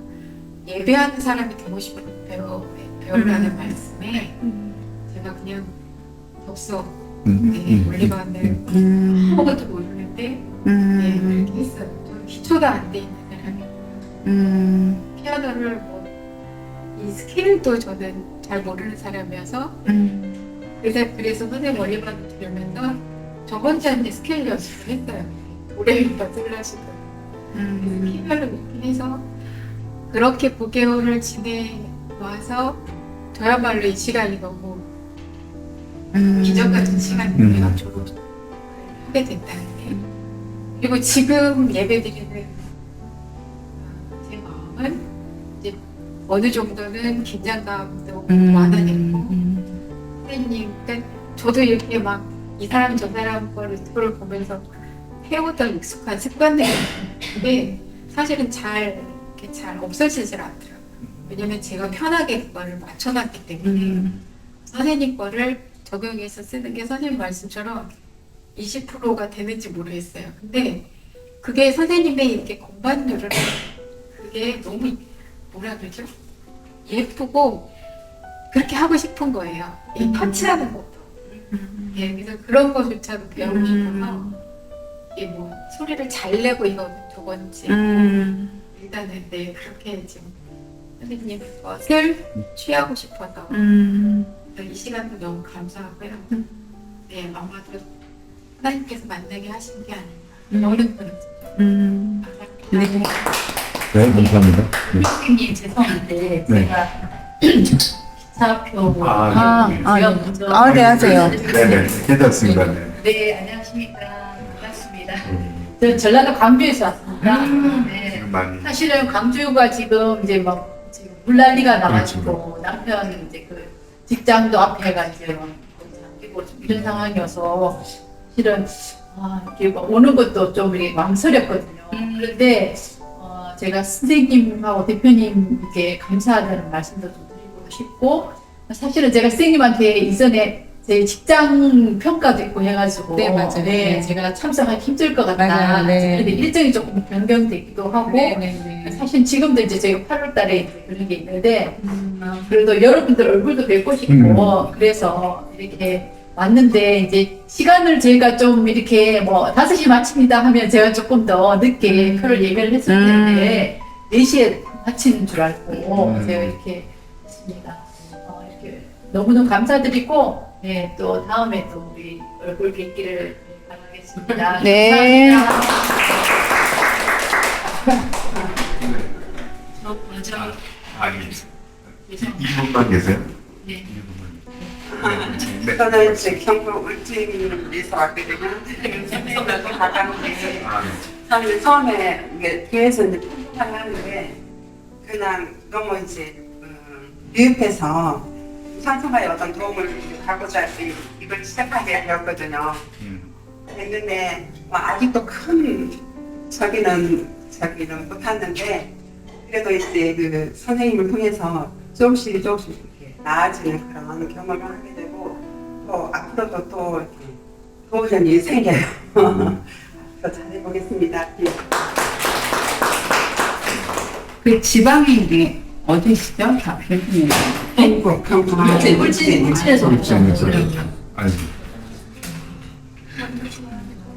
예배하는 사람이 되고 싶은 배우라는 말씀에 제가 그냥 덥석 올리반을 아무것도 모르는데 이렇게 했어요. 저는 기초도 안 돼 있는 사람이에요. 피아노를 뭐 이 스케일도 저는 잘 모르는 사람이어서 그래서 선생님 올리반을 들으면서 저 혼자 이제 스케일 연습을 했어요. 노래를 들으시고 피아노를 놓긴 해서 그렇게 9개월을 지내와서 저야말로 이 시간이 너무 기적 같은 시간이에요. 졸업을 하게 됐다는 게. 그리고 지금 예배드리는 제 마음은 이제 어느 정도는 긴장감도 완화됐고, 선생님, 그러니까 저도 이렇게 막 이 사람 저 사람 거 유튜브를 보면서 해오던 익숙한 습관들인데 사실은 잘 없어지질 않더라고요. 왜냐면 제가 편하게 그거를 맞춰놨기 때문에 선생님 거를 적용해서 쓰는 게 선생님 말씀처럼 20%가 되는지 모르겠어요. 근데 그게 선생님의 이렇게 공부하는 그게 너무 뭐라 그러죠? 예쁘고 그렇게 하고 싶은 거예요. 이 터치하는 것도. 예, 그래서 그런 거조차도 배우고 싶어서 이게 뭐 소리를 잘 내고 이거 저건지 일단은 네 그렇게 지금 선생님 것을 취하고 싶어서 이 시간도 너무 감사하고요. 네, 아마도 하나님께서 만나게 하신 게 아닌가. 어른 그런 감사합니다. 네, 감사합니다. 네. 선생님 죄송한데 네. 제가 기차표 네, 하세요. 네네, 괜찮습니다. 네. 네 안녕하십니까 반갑습니다. 저 전라도 광주에서 왔습니다. 네. 지금 많이 사실은 광주가 지금 이제 막 지금 물난리가 나가지고 남편 이제 그 직장도 앞에가 이제 잠기고 이런 상황이어서 실은 이렇게 오는 것도 좀 이렇게 망설였거든요. 그런데 제가 선생님하고 대표님께 감사하다는 말씀도 좀 드리고 싶고, 사실은 제가 선생님한테 이전에 제 직장 평가도 있고 해가지고 네, 맞아요. 네, 네. 제가 참석하기 힘들 것 같다. 맞아요. 네. 근데 일정이 조금 변경되기도 하고 사실 지금도 이제 저희가 8월 달에 이제 그런 게 있는데 그래도 여러분들 얼굴도 뵙고 싶고 그래서 이렇게 왔는데 이제 시간을 저희가 좀 이렇게 뭐 5시 마칩니다 하면 제가 조금 더 늦게 표를 예매를 했을 텐데 4시에 마치는 줄 알고 제가 이렇게 했습니다. 이렇게 너무너무 감사드리고 네, 또 다음에 또 우리 얼굴 뵙기를 바라겠습니다. 네. 감사합니다. 저 먼저 아니 2분만 계세요? 네. 네. 저는 이제 경북 울진에서 왔거든요. 선생님하고 가까운데 저는 처음에 이게 교회에서 이제 풍부하게 하는데 그냥 너무 이제 미흡해서 상처가의 어떤 도움을 받고자 이걸 시작하게 되었거든요. 했는데 아직도 큰 저기는 자기는 못하는데 그래도 이제 그 선생님을 통해서 조금씩 이렇게 나아지는 그런 경험을 하게 되고 또 앞으로도 또 이렇게 좋은 일이 생겨요. 더 잘해보겠습니다. 예. 그 지방에 이게 어디시죠? 다 교수님. 경북 울진에서 아니.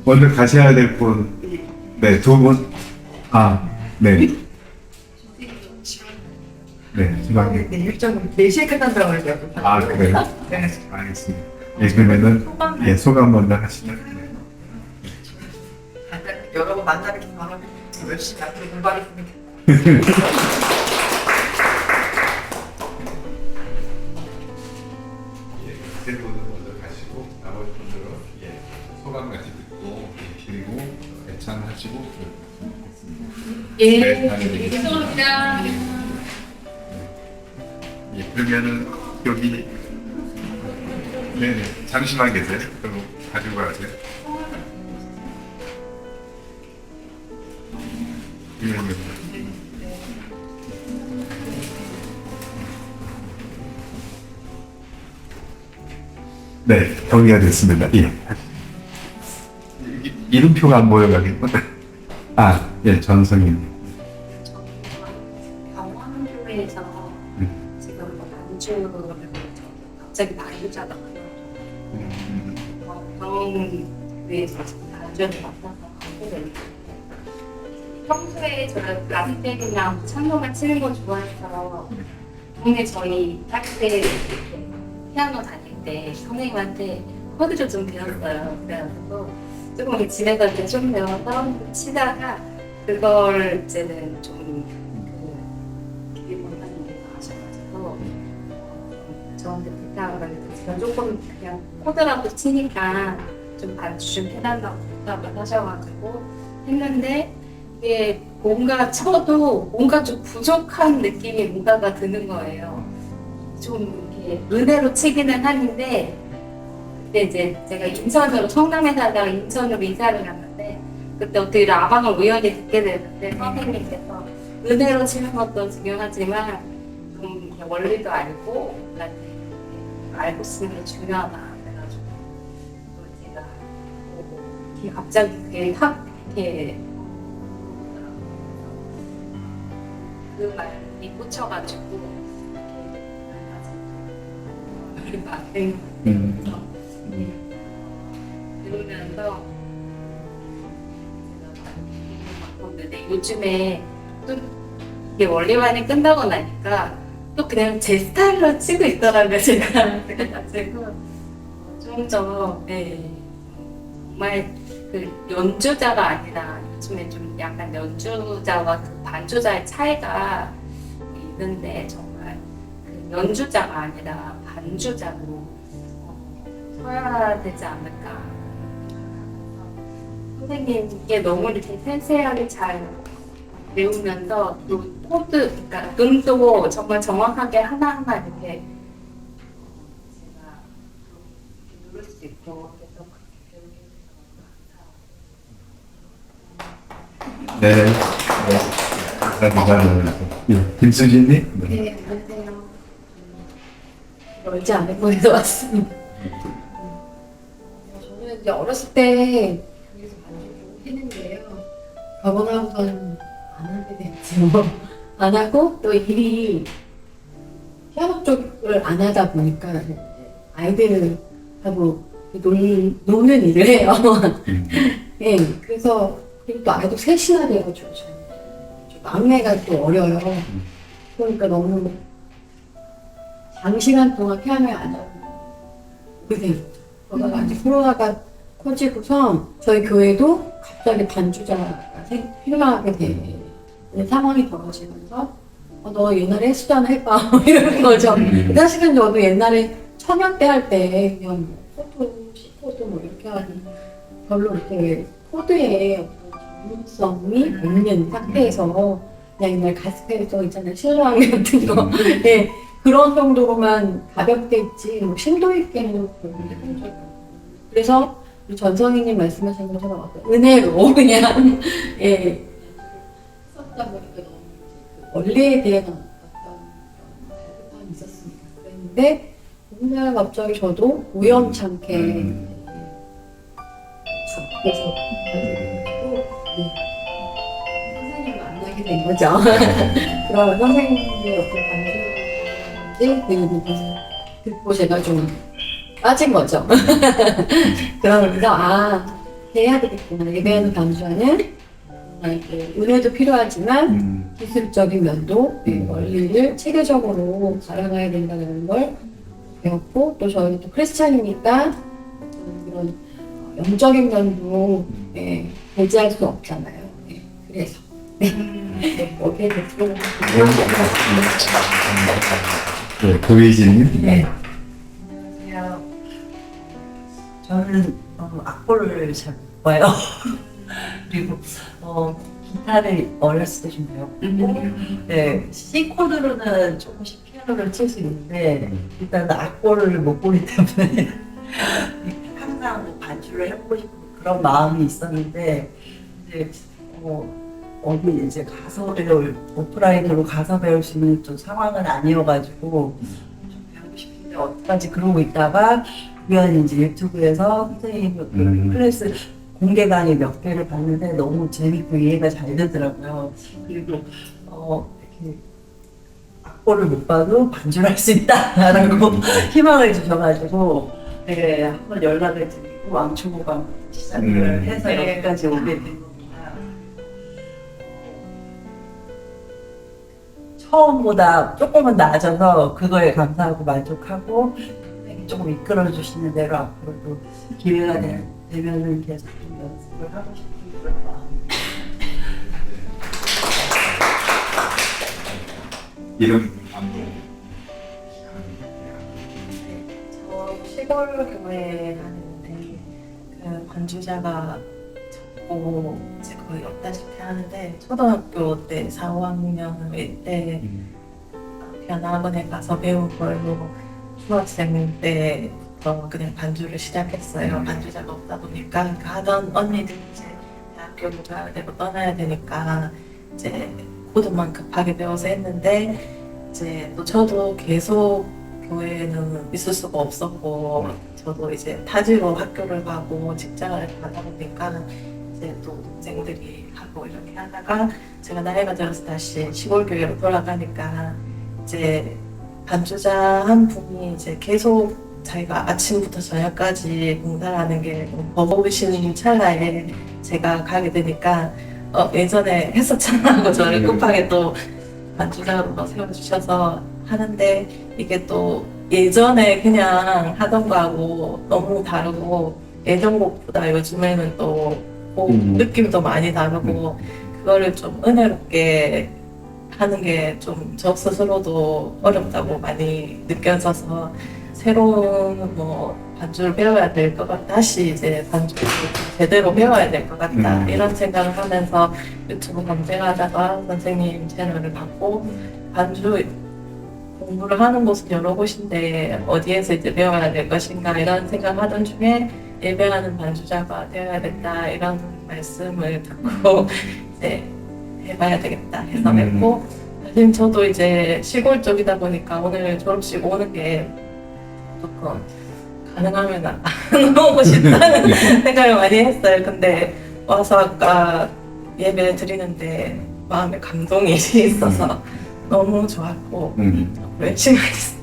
먼저 가셔야 될 분, 네, 두 분. 아, 네. 네, 지방에. 네, 일정은 4시에 끝난다고 그러더라고요. 아, 그래요? 네, 알겠습니다. 예, 그러면은, 예, 소감 먼저 하시죠. 네. 여러 번 만나게 기망하고 열심히 앞으로 공부하겠습니다. 세 분은 먼저 가시고, 나머지 분들은, 예, 소감 같이 듣고, 예, 그리고 애찬하시고, 그렇습니다. 네, 다녀오겠습니다. 죄송합니다. 예, 그러면은 여기 네네 잠시만 계세요. 그리고 가지고 가세요. 네, 정리가 됐습니다. 예. 이름표가 안 보여가지고. 아, 예, 전성인. 병원교회에서 지금 반주를 갑자기 반주자가 병원교회에서 지금 반주를 맡아서 하게 되는데 평소에 저는 라스백이나 찬송을 치는 거 좋아해서 동네 저희 학교 피아노 다닐 때 선생님한테 코드를 좀 배웠어요. 그래가지고 조금 집에서 이제 좀 배워서 치다가 그걸 이제는 좀 기본하는 하셔가지고 저한테 부탁을 해서 제가 조금 그냥 코드라도 치니까 좀 반주 좀 해달라고 부탁을 하셔가지고 했는데 이게 뭔가 쳐도 뭔가 좀 부족한 느낌이 뭔가가 드는 거예요. 좀 이렇게 은혜로 치기는 하는데 그때 이제 제가 인천으로 성남에 살다가 인천으로 이사를 갔는데 그때 어떻게 라방을 우연히 듣게 됐는데 선생님께서 은혜로 치는 것도 중요하지만 좀 원리도 알고 알고 쓰는 게 중요하다 그래가지고 또 제가 이렇게 갑자기 그게 탁 이렇게 그 말이 꽂혀가지고 이렇게 말을 들으면서 바꿨는데 요즘에 또 이게 원리만이 끝나고 나니까 또 그냥 제 스타일로 치고 있더라고요 제가 그래가지고 좀 더 정말 그 연주자가 아니라 요즘에 좀 약간 연주자와 그 반주자의 차이가 있는데 정말 그 연주자가 아니라 반주자로 서야 되지 않을까. 선생님께 너무 이렇게 세세하게 잘 배우면서 또 코드, 그러니까 음도 정말 정확하게 하나하나 이렇게 제가 누를 수 있고 그래서 그렇게 배우게 돼서 네. 감사합니다. 예, 김수진님. 네, 안녕하세요. 멀지 않은 곳에서 왔습니다. 저는 이제 어렸을 때 여기서 반주를 했는데요. 결혼하고서는 안 하게 됐죠. 안 하고 또 일이 피아노 쪽을 안 하다 보니까 아이들하고 노는 일을 해요. 네, 그래서 그리고 또 아이도 셋이나 돼가지고 막내가 또 어려요. 그러니까 너무 장시간 동안 피아노에 안 하고 그래서 그러다가 이제 코로나가 커지고서 저희 교회도 갑자기 반주자가 필요하게 되는 상황이 벌어지면서 너 옛날에 했었잖아 해봐 이러는 거죠. 사실은 저도 옛날에 청년 때 할 때 그냥 코드, C코드 뭐 이렇게 하니 별로 이렇게 코드에 전문성이 없는 상태에서 그냥 옛날 가스펠에서 있잖아요 실로왕 같은 거 네, 그런 정도로만 가볍게 있지 뭐 심도 있게는 별로 해본 적이 없어요. 그래서 전성희님 말씀하신 것처럼 은혜로 그냥 예 원리에 대한 어떤 발급함이 있었습니다. 그랬는데 어느 날 갑자기 저도 우연찮게 그래서 선생님을 만나게 된 거죠. 그런 선생님의 어떤 반주인지 그 부분을 듣고 제가 좀 빠진 거죠. 그러면서 해야 되겠구나. 예배하는 반주하는 은혜도 필요하지만 기술적인 면도 원리를 체계적으로 알아가야 된다는 걸 배웠고, 또 저희 또 크리스찬이니까 이런 영적인 면도 배제할 수 없잖아요. 그래서 거기에 대해서 고혜진님. 네. 안녕하세요. 저는 악보를 잘 못 봐요. 그리고 기타를 어렸을 때 좀 배웠고, 네, C 코드로는 조금씩 피아노를 칠 수 있는데 일단 악보를 못 보기 때문에 항상 뭐 반주를 해보고 싶은 그런 마음이 있었는데 이제 어디 이제 가서 배울 오프라인으로 가서 배울 수 있는 좀 상황은 아니어가지고 좀 배우고 싶은데 어떡하지 그러고 있다가 우연히 이제 유튜브에서 선생님 그 클래스 공개 강의 몇 개를 봤는데 너무 재밌고 이해가 잘 되더라고요. 그리고 이렇게 악보를 못 봐도 반주를 할 수 있다라고 희망을 주셔가지고 네, 한번 연락을 드리고 왕초보가 시작을 해서 여기까지 오게 된 겁니다. 처음보다 조금은 나아져서 그거에 감사하고 만족하고 선생님이 조금 이끌어 주시는 대로 앞으로도 기회가 되면은 계속 좀 연습을 하고 싶은 그런 마음입니다. 이름 저 시골 교회에 다니는데 그 반주자가 적고 이제 거의 없다시피 하는데 초등학교 때 4, 5학년일 때 피아노 학원에 가서 배운 걸로 중학생 때부터 그냥 반주를 시작했어요. 반주자가 없다 보니까 그 하던 언니들이 이제 대학교를 가야 되고 떠나야 되니까 이제 코드만 급하게 배워서 했는데 이제 또 저도 계속 교회에는 있을 수가 없었고 저도 이제 타지로 학교를 가고 직장을 가다 보니까 이제 또 동생들이 하고 이렇게 하다가 제가 나이가 들어서 다시 시골 교회로 돌아가니까 이제 반주자 한 분이 이제 계속 자기가 아침부터 저녁까지 봉사하는 게 버거우신 찰나에 제가 가게 되니까 예전에 했었잖아 하고 저를 급하게 또 반주자로 세워주셔서 하는데 이게 또 예전에 그냥 하던 거하고 너무 다르고 예전 곡보다 요즘에는 또 곡 느낌도 많이 다르고 그거를 좀 은혜롭게 하는 게 좀 저 스스로도 어렵다고 많이 느껴져서 새로운 뭐 반주를 배워야 될 것 같다. 다시 이제 반주를 제대로 배워야 될 것 같다. 이런 생각을 하면서 유튜브 검색하다가 선생님 채널을 봤고 반주 공부를 하는 곳은 여러 곳인데 어디에서 이제 배워야 될 것인가 이런 생각하던 중에 예배하는 반주자가 되어야 된다 이런 말씀을 듣고 이제 해봐야 되겠다 해서 했고 사실 저도 이제 시골 쪽이다 보니까 오늘 졸업식 오는 게 조금 가능하면 안 오고 싶다는 생각을 많이 했어요. 근데 와서 아까 예배 드리는데 마음에 감동이 있어서 너무 좋았고 열심히 하겠습니다.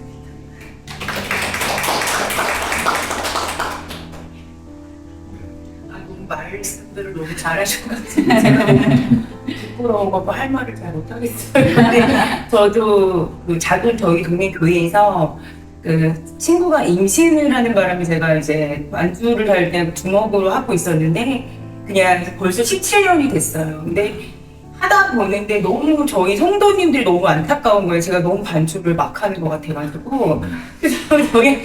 말씀들을 너무 잘하신 것 같아요. 제가 너무 부끄러워서 할 말을 잘 못하겠어요. 근데 저도 그 작은 저희 동네 교회에서 그 친구가 임신을 하는 바람에 제가 이제 완주를 할 때 주먹으로 하고 있었는데 그냥 벌써 17년이 됐어요. 근데 하다 보는데 너무 저희 성도님들이 너무 안타까운 거예요. 제가 너무 반주를 막 하는 것 같아가지고. 그래서 저희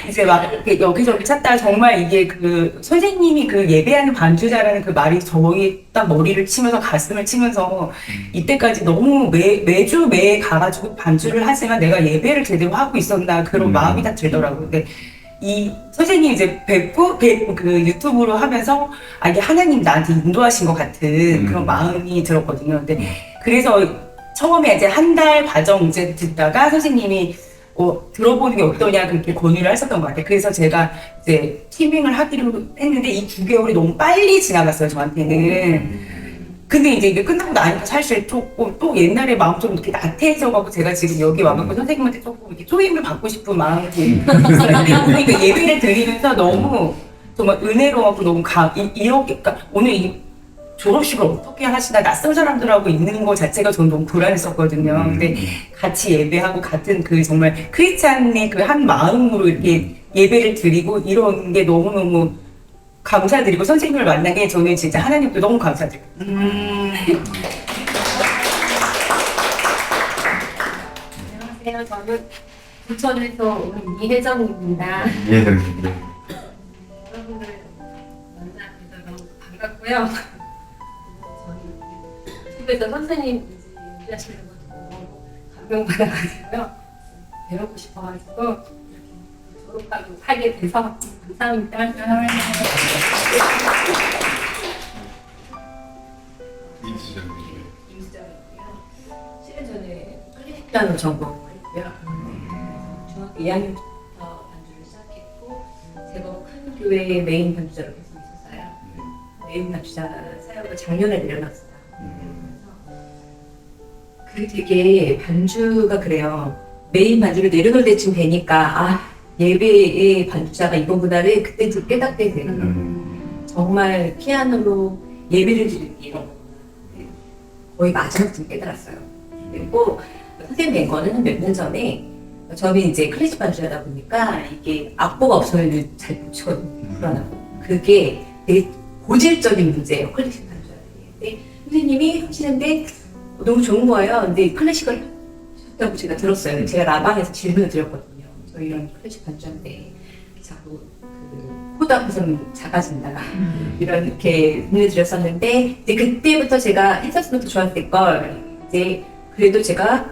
이제 막 이렇게 여기저기 찾다가 정말 이게 그 선생님이 그 예배하는 반주자라는 그 말이 저희 딱 머리를 치면서 가슴을 치면서 이때까지 너무 매주 매 가가지고 반주를 하지만 내가 예배를 제대로 하고 있었나 그런 마음이 딱 들더라고요. 근데 이 선생님이 이제 뵙고 그 유튜브로 하면서 이게 하나님 나한테 인도하신 것 같은 그런 마음이 들었거든요. 근데 그래서 처음에 이제 한 달 과정 이제 듣다가 선생님이 들어보는 게 어떠냐 그렇게 권유를 하셨던 것 같아요. 그래서 제가 이제 티밍을 하기로 했는데 이 9개월이 너무 빨리 지나갔어요, 저한테는. 근데 이제 이게 끝나고 나니까 사실 조금 또 옛날에 마음 좀 이렇게 나태해져가고 제가 지금 여기 와갖고 선생님한테 조금 이렇게 쪼임을 받고 싶은 마음이 있어요. 그러니까 예배를 드리면서 너무 정말 은혜로워하고 너무 이렇게, 그러니까 오늘 이 졸업식을 어떻게 하시나 낯선 사람들하고 있는 것 자체가 저는 너무 불안했었거든요. 근데 같이 예배하고 같은 그 정말 크리스찬의 그 한 마음으로 이렇게 예배를 드리고 이런 게 너무너무 감사드리고 선생님을 만난 게 저는 진짜 하나님도 너무 감사드려요. 안녕하세요. 저는 부천에서 온 이혜정입니다. 이해됩니다. 여러분들 만나서 너무 반갑고요. 저는 집에서 선생님 연기하시는 거 보고 감명받아가지고요. 배우고 싶어가지고 이렇게 졸업하고 살게 돼서 감사합니다. 실은 저는 클래식 피아노 전공했고요. 중학교 2학년부터 반주를 시작했고 제법 큰 교회의 메인 반주자로 계속 있었어요. 메인 반주자 사역을 작년에 내려놨어요. 그게 되게 반주가 그래요. 메인 반주를 내려놓을 때쯤 되니까 예배의 반주자가 이거보다를 그때 좀 깨닫게 되는 정말 피아노로 예배를 드리는 게 이런 거구나. 거의 마지막쯤 깨달았어요. 그리고 선생님 된 거는 몇 년 전에 저는 이제 클래식 반주하다 보니까 이게 악보가 없으면 잘 못 치거든요. 불안하고. 그게 되게 고질적인 문제예요. 클래식 반주할 때. 근데 선생님이 하시는데 너무 좋은 거예요. 근데 클래식을 하셨다고 제가 들었어요. 제가 라방에서 질문을 드렸거든요. 저 이런 클래식 반주인데 자꾸 코드 앞에서는 작아진다. 이렇게 문을 드렸었는데 이제 그때부터 제가 했었으면 더 좋았을 걸. 이제 그래도 제가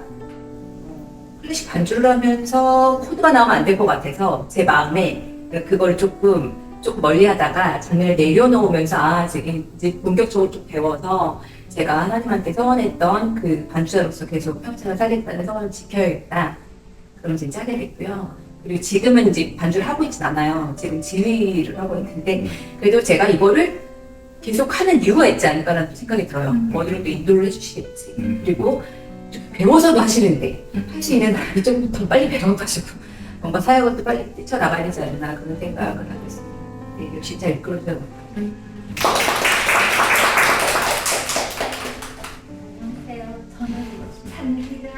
클래식 반주를 하면서 코드가 나오면 안 될 것 같아서 제 마음에 그걸 조금 멀리 하다가 작년에 내려놓으면서 이제 본격적으로 좀 배워서 제가 하나님한테 서원했던 그 반주자로서 계속 평생을 살겠다는 서원을 지켜야겠다. 그럼 이제 하게 됐고요. 그리고 지금은 이제 반주를 하고 있진 않아요. 지금 지휘를 하고 있는데 그래도 제가 이거를 계속 하는 이유가 있지 않을까라는 생각이 들어요. 어디로도 인도를 해주시겠지. 그리고 좀 배워서도 하시는데 할 수 있는 이쪽부터 빨리 배워가지고 뭔가 사역을 또 빨리 뛰쳐나가야 되지 않나 그런 생각을 하고 있습니다. 네, 역시 잘 이끌어줘요. 안녕하세요. 저는 단기를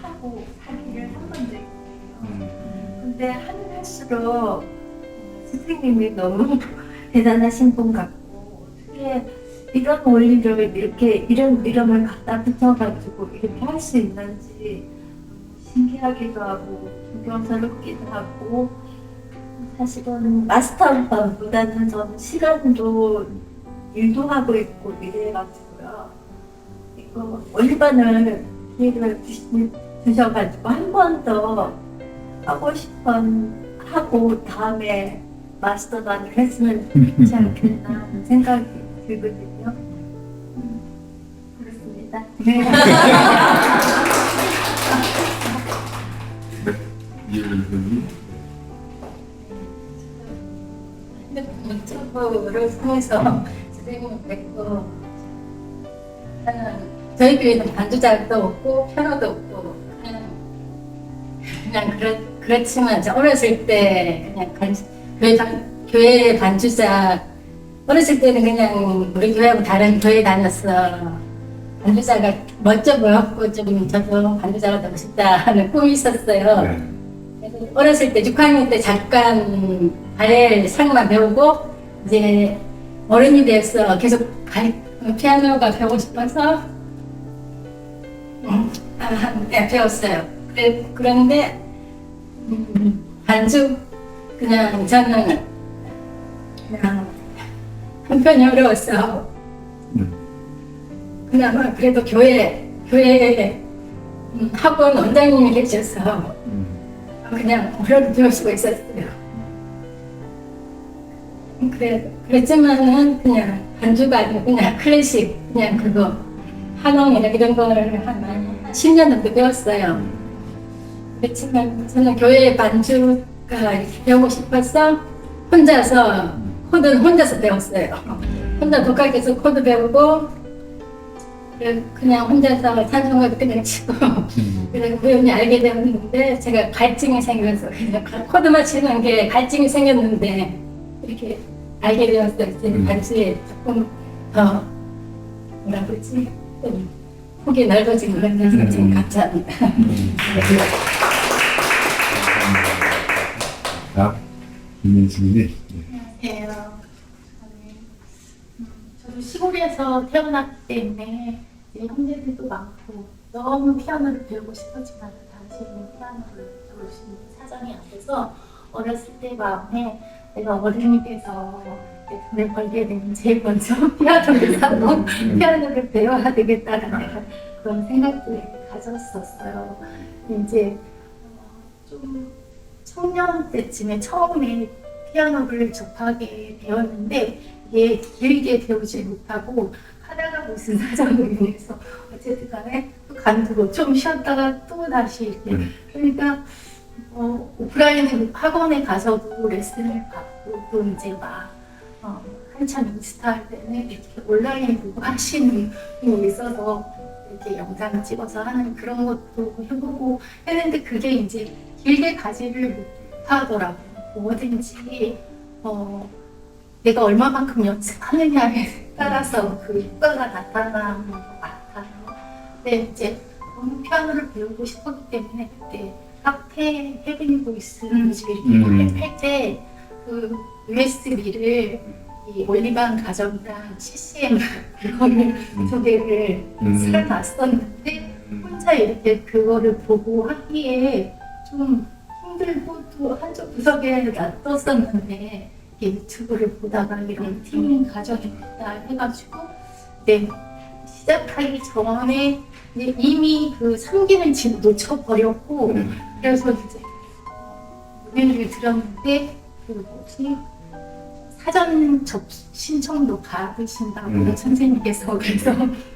하고 단기를 한 번도 있고요. 근데 하면 할수록 선생님이 너무 대단하신 분 같고 어떻게 이런 원리를 이렇게 이름을 갖다 붙여가지고 이렇게 할 수 있는지 신기하기도 하고 존경스럽기도 하고 사실은 마스터보다는 저는 시간도 일도 하고 있고 이래가지고요. 이거 원리반을 기회를 주셔가지고 한 번 더 하고 하고 다음에 마스터반을 했으면 좋지 않겠나 하는 생각이 들거든요. 그렇습니다. 유튜브를 통해서 선생님을 뵙고 저희 교회는 반주자도 없고 피아노도 없고 그냥 그렇지만 저 어렸을 때 그냥 교회 반주자 어렸을 때는 그냥 우리 교회하고 다른 교회 다녔어. 반주자가 멋져 보였고 좀 저도 반주자가 되고 싶다 하는 꿈이 있었어요. 그래서 어렸을 때 6학년 때 잠깐 발레 상만 배우고 이제 어른이 돼서 계속 피아노가 배우고 싶어서 배웠어요. 그런데 반주 그냥 저는 그냥 한편이 어려웠어. 그나마 그래도 교회 학원 원장님이 계셔서 그냥 무료로 배울 수가 있었어요. 그랬지만은 그냥 반주가 아니고 그냥 클래식 그냥 그거 한홍이나 이런 거를 한 10년 정도 배웠어요. 그렇지만 저는 교회 반주가 이렇게 배우고 싶어서 혼자서 코드는 혼자서 배웠어요. 혼자 독학해서 코드 배우고 그냥 혼자서 찬송가도 그냥 치고 그래서 우연히 알게 되었는데 제가 갈증이 생겨서 그냥 코드만 치는 게 갈증이 생겼는데 이렇게 알게 되었어요. 이제 반주에 조금 더 뭐라 그러지? 좀 폭이 넓어진 것 같아서 지금 감사합니다. 자, 김민수님. 안녕하세요. 저도 시골에서 태어났기 때문에 이제 형제들도 많고 너무 피아노를 배우고 싶었지만 당시에는 피아노를 배울 수 있는 사정이 안 돼서 어렸을 때 마음에 내가 어른이 돼서 돈을 벌게 되면 제일 먼저 피아노를 사고 피아노를 배워야 되겠다라는 그런 생각들을 가졌었어요. 이제 좀 청년 때쯤에 처음에 피아노를 접하게 되었는데 이게 길게 배우지 못하고 하다가 무슨 사정으로 인해서 어쨌든 간에 또 간두고 좀 쉬었다가 또 다시 이렇게 그러니까 오프라인 학원에 가서도 레슨을 받고 또 이제 막 한참 인스타 할 때는 이렇게 온라인으로 하시는 분이 있어서 이렇게 영상을 찍어서 하는 그런 것도 해보고 했는데 그게 이제 길게 가지를 못하더라고요. 뭐든지 내가 얼마만큼 연습하느냐에 따라서 그 효과가 나타나는 것 같아요. 근데 이제 너무 피아노를 배우고 싶었기 때문에 그때 카페 헤븐 보이스를 이렇게 할 때 그 USB를 이 올리반 가정당 CCM 그거를 두 개를 사놨었는데 혼자 이렇게 그거를 보고 하기에 좀 힘들고 또 한쪽 구석에 놔뒀었는데 유튜브를 보다가 이런 팀 가정이 있다 해가지고 시작하기 전에 이미 그 3기는 지금 놓쳐버렸고 그래서 이제 문의를 드렸는데 그 뭐지 사전 신청도 받으신다고 선생님께서 그래서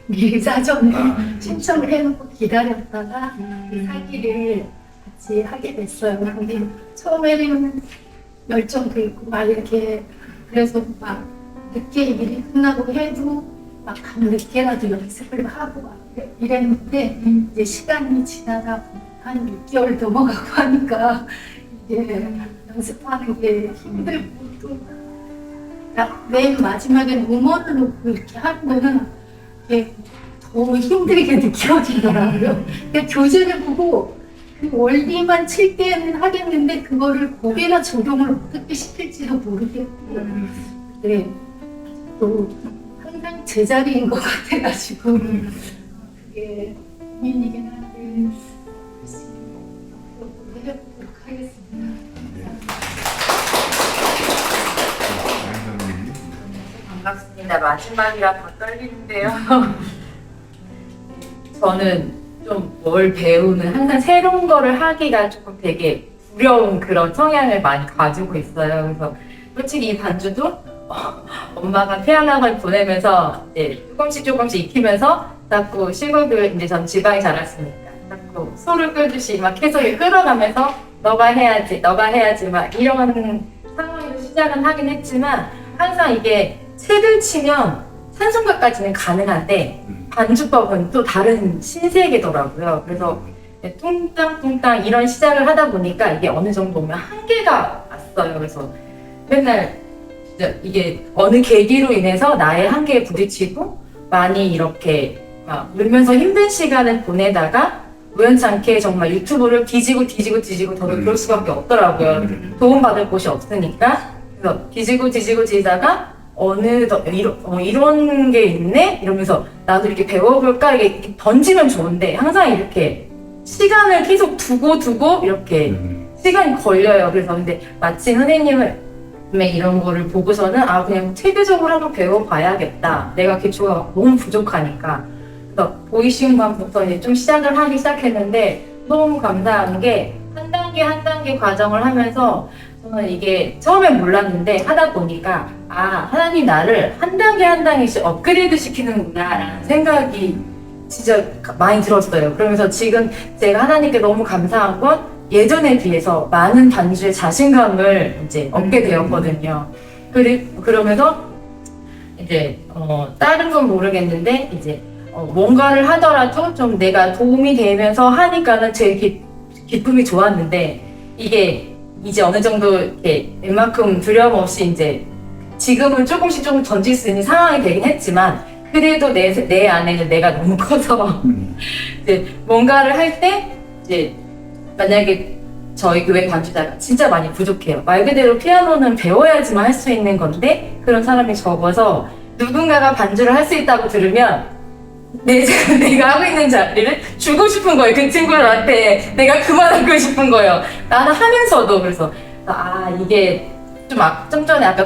미리 사전에 신청을 해놓고 기다렸다가 이 사기를 같이 하게 됐어요. 근데 처음에는 열정도 있고 막 이렇게 그래서 막 늦게 일이 끝나고 해도 막 밤늦게라도 연습을 하고 막 이랬는데 이제 시간이 지나다 한 6개월 넘어가고 하니까 이제 연습하는 게 힘들고 또 맨 마지막에는 음원을 놓고 이렇게 하는 거는 이게 더 힘들게 느껴지더라고요. 그러니까 교재를 보고 그 원리만 칠 때는 하겠는데 그거를 곡에나 적용을 어떻게 시킬지도 모르겠고 네. 또 항상 제자리인 것 같아가지고 그게 고민이긴 한데 열심히 해보도록 하겠습니다. 반갑습니다. 마지막이라 더 떨리는데요. 저는 좀 뭘 배우는 항상 새로운 거를 하기가 조금 되게 두려운 그런 성향을 많이 가지고 있어요. 그래서 솔직히 이 반주도 엄마가 피아노학원 보내면서 이제 조금씩 익히면서 자꾸 시곡을 이제 전 지방에 자랐으니까 자꾸 소를 끌듯이 막 계속 끌어가면서 너가 해야지 막 이런 상황에서 시작은 하긴 했지만 항상 이게 책을 치면 찬송가까지는 가능한데 반주법은 또 다른 신세계더라고요. 그래서 뚱땅뚱땅 이런 시작을 하다 보니까 이게 어느 정도 오면 한계가 왔어요. 그래서 맨날 진짜 이게 어느 계기로 인해서 나의 한계에 부딪히고 많이 이렇게 막 울면서 힘든 시간을 보내다가 우연찮게 정말 유튜브를 뒤지고 저도 그럴 수밖에 없더라고요. 도움받을 곳이 없으니까. 그래서 뒤지다가 이런 게 있네? 이러면서 나도 이렇게 배워볼까? 이렇게 던지면 좋은데 항상 이렇게 시간을 계속 두고 이렇게 시간이 걸려요. 그래서 근데 마침 선생님의 이런 거를 보고서는 그냥 체계적으로 한번 배워봐야겠다. 내가 기초가 너무 부족하니까. 그래서 보이싱반부터 이제 좀 시작을 하기 시작했는데 너무 감사한 게 한 단계 과정을 하면서 저는 이게 처음엔 몰랐는데 하다 보니까 하나님 나를 한 단계씩 업그레이드 시키는구나 라는 생각이 진짜 많이 들었어요. 그러면서 지금 제가 하나님께 너무 감사한 건 예전에 비해서 많은 반주의 자신감을 이제 얻게 되었거든요. 그러면서 이제 다른 건 모르겠는데 이제 뭔가를 하더라도 좀 내가 도움이 되면서 하니까는 제일 기쁨이 좋았는데 이게 이제 어느 정도 이렇게 웬만큼 두려움 없이 이제 지금은 조금씩 던질 수 있는 상황이 되긴 했지만 그래도 내 안에는 내가 너무 커서 이제 뭔가를 할 때 이제 만약에 저희 교회 반주자가 진짜 많이 부족해요. 말 그대로 피아노는 배워야지만 할 수 있는 건데 그런 사람이 적어서 누군가가 반주를 할 수 있다고 들으면 내가 하고 있는 자리를 주고 싶은 거예요. 그 친구들한테 내가 그만하고 싶은 거예요. 나는 하면서도. 그래서 이게 좀 전에 아까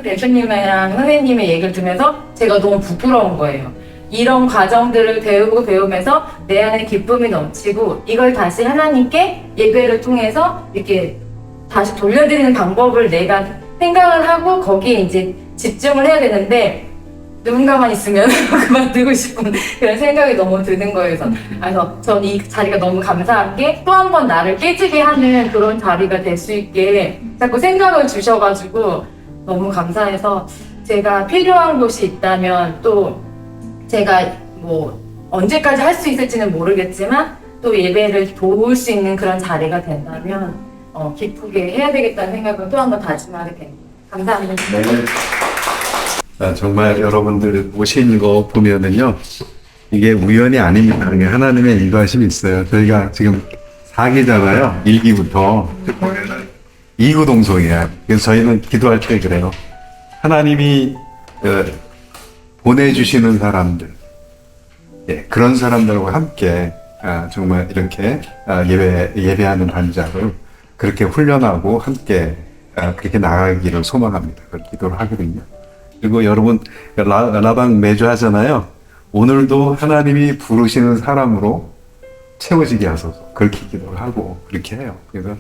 대표님이랑 선생님의 얘기를 들으면서 제가 너무 부끄러운 거예요. 이런 과정들을 배우면서 내 안에 기쁨이 넘치고 이걸 다시 하나님께 예배를 통해서 이렇게 다시 돌려드리는 방법을 내가 생각을 하고 거기에 이제 집중을 해야 되는데 누군가만 있으면 그만두고 싶은 그런 생각이 너무 드는 거예요. 그래서 전 이 자리가 너무 감사한 게 또 한 번 나를 깨지게 하는 그런 자리가 될 수 있게 자꾸 생각을 주셔가지고 너무 감사해서 제가 필요한 곳이 있다면 또 제가 뭐 언제까지 할 수 있을지는 모르겠지만 또 예배를 도울 수 있는 그런 자리가 된다면 기쁘게 해야 되겠다는 생각을 또 한 번 다짐하게 됩니다. 감사합니다. 네. 자, 정말 여러분들 오신 거 보면은요, 이게 우연이 아닙니다. 이게 하나님의 인도하심이 있어요. 저희가 지금 4기잖아요. 1기부터. 보면은 2구동성이에요. 그래서 저희는 기도할 때 그래요. 하나님이 보내주시는 사람들, 그런 사람들과 함께 정말 이렇게 예배하는 반자를 그렇게 훈련하고 함께 그렇게 나가기를 소망합니다. 그걸 기도를 하거든요. 그리고 여러분 라방 매주 하잖아요. 오늘도 하나님이 부르시는 사람으로 채워지게 하소서 그렇게 기도를 하고 그렇게 해요. 그래서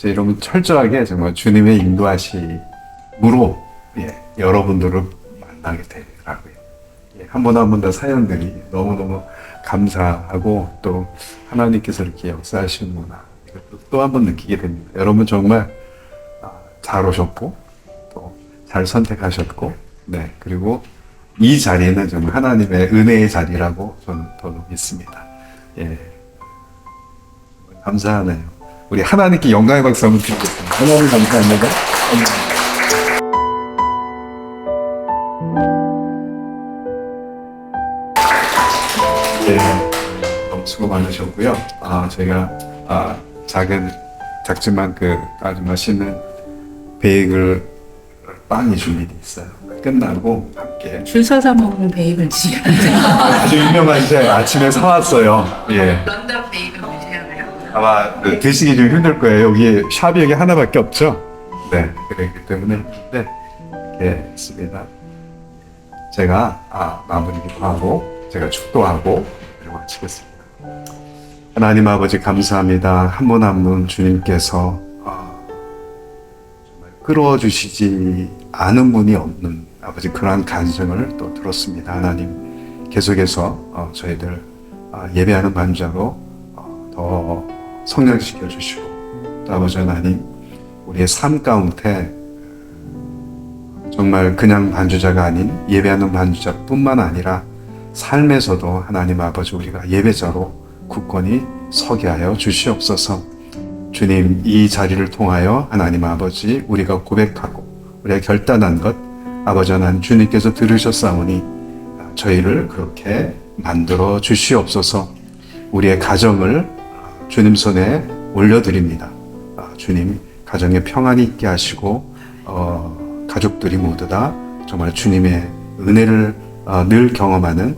여러분 철저하게 정말 주님의 인도하심으로 여러분들을 만나게 되더라고요. 한 번 한 번 다 사연들이 너무너무 감사하고 또 하나님께서 이렇게 역사하시는구나 이것도 또 한 번 느끼게 됩니다. 여러분 정말 잘 오셨고 또 잘 선택하셨고 그리고 이 자리는 정말 하나님의 은혜의 자리라고 저는 더 믿습니다. 감사하네요. 우리 하나님께 영광의 박수 한번 드리겠습니다. 하나님 감사합니다. 너무 수고 많으셨고요. 저희가 작지만 아주 맛있는 베이글 빵이 준비되어 있어요. 끝나고 함께 줄 서서 먹는 베이글 집. 아주 유명한데 아침에 사왔어요. 런던 베이글 드셔야 아마 드시기 좀 힘들 거예요. 샵이 하나밖에 없죠. 그렇기 때문에 이렇게 있습니다. 제가 마무리기도 하고 제가 축도하고 그리고 마치겠습니다. 하나님 아버지 감사합니다. 한 분 한 분 주님께서 정말 끌어주시지 않은 분이 없는 아버지 그러한 간증을 또 들었습니다. 하나님 계속해서 저희들 예배하는 반자로 더 성장시켜 주시고 또 아버지 하나님 우리의 삶 가운데 정말 그냥 반주자가 아닌 예배하는 반주자뿐만 아니라 삶에서도 하나님 아버지 우리가 예배자로 굳건히 서게 하여 주시옵소서. 주님 이 자리를 통하여 하나님 아버지 우리가 고백하고 우리가 결단한 것 아버지 하나님 주님께서 들으셨사오니 저희를 그렇게 만들어 주시옵소서. 우리의 가정을 주님 손에 올려드립니다. 주님 가정에 평안이 있게 하시고 가족들이 모두 다 정말 주님의 은혜를 늘 경험하는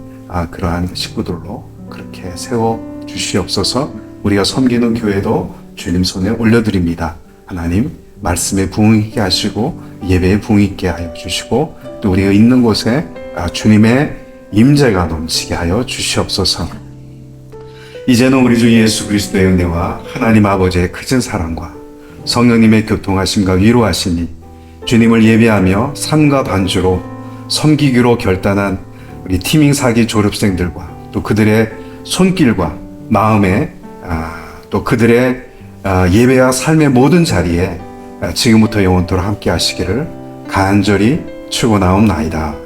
그러한 식구들로 그렇게 세워 주시옵소서. 우리가 섬기는 교회도 주님 손에 올려드립니다. 하나님 말씀에 부응있게 하시고 예배에 부응있게 하여 주시고 또 우리가 있는 곳에 주님의 임재가 넘치게 하여 주시옵소서. 이제는 우리 주 예수 그리스도의 은혜와 하나님 아버지의 크신 사랑과 성령님의 교통하심과 위로하심이 주님을 예배하며 삶과 반주로 섬기기로 결단한 우리 티밍 4기 졸업생들과 또 그들의 손길과 마음에 또 그들의 예배와 삶의 모든 자리에 지금부터 영원토록 함께 하시기를 간절히 축원하옵나이다.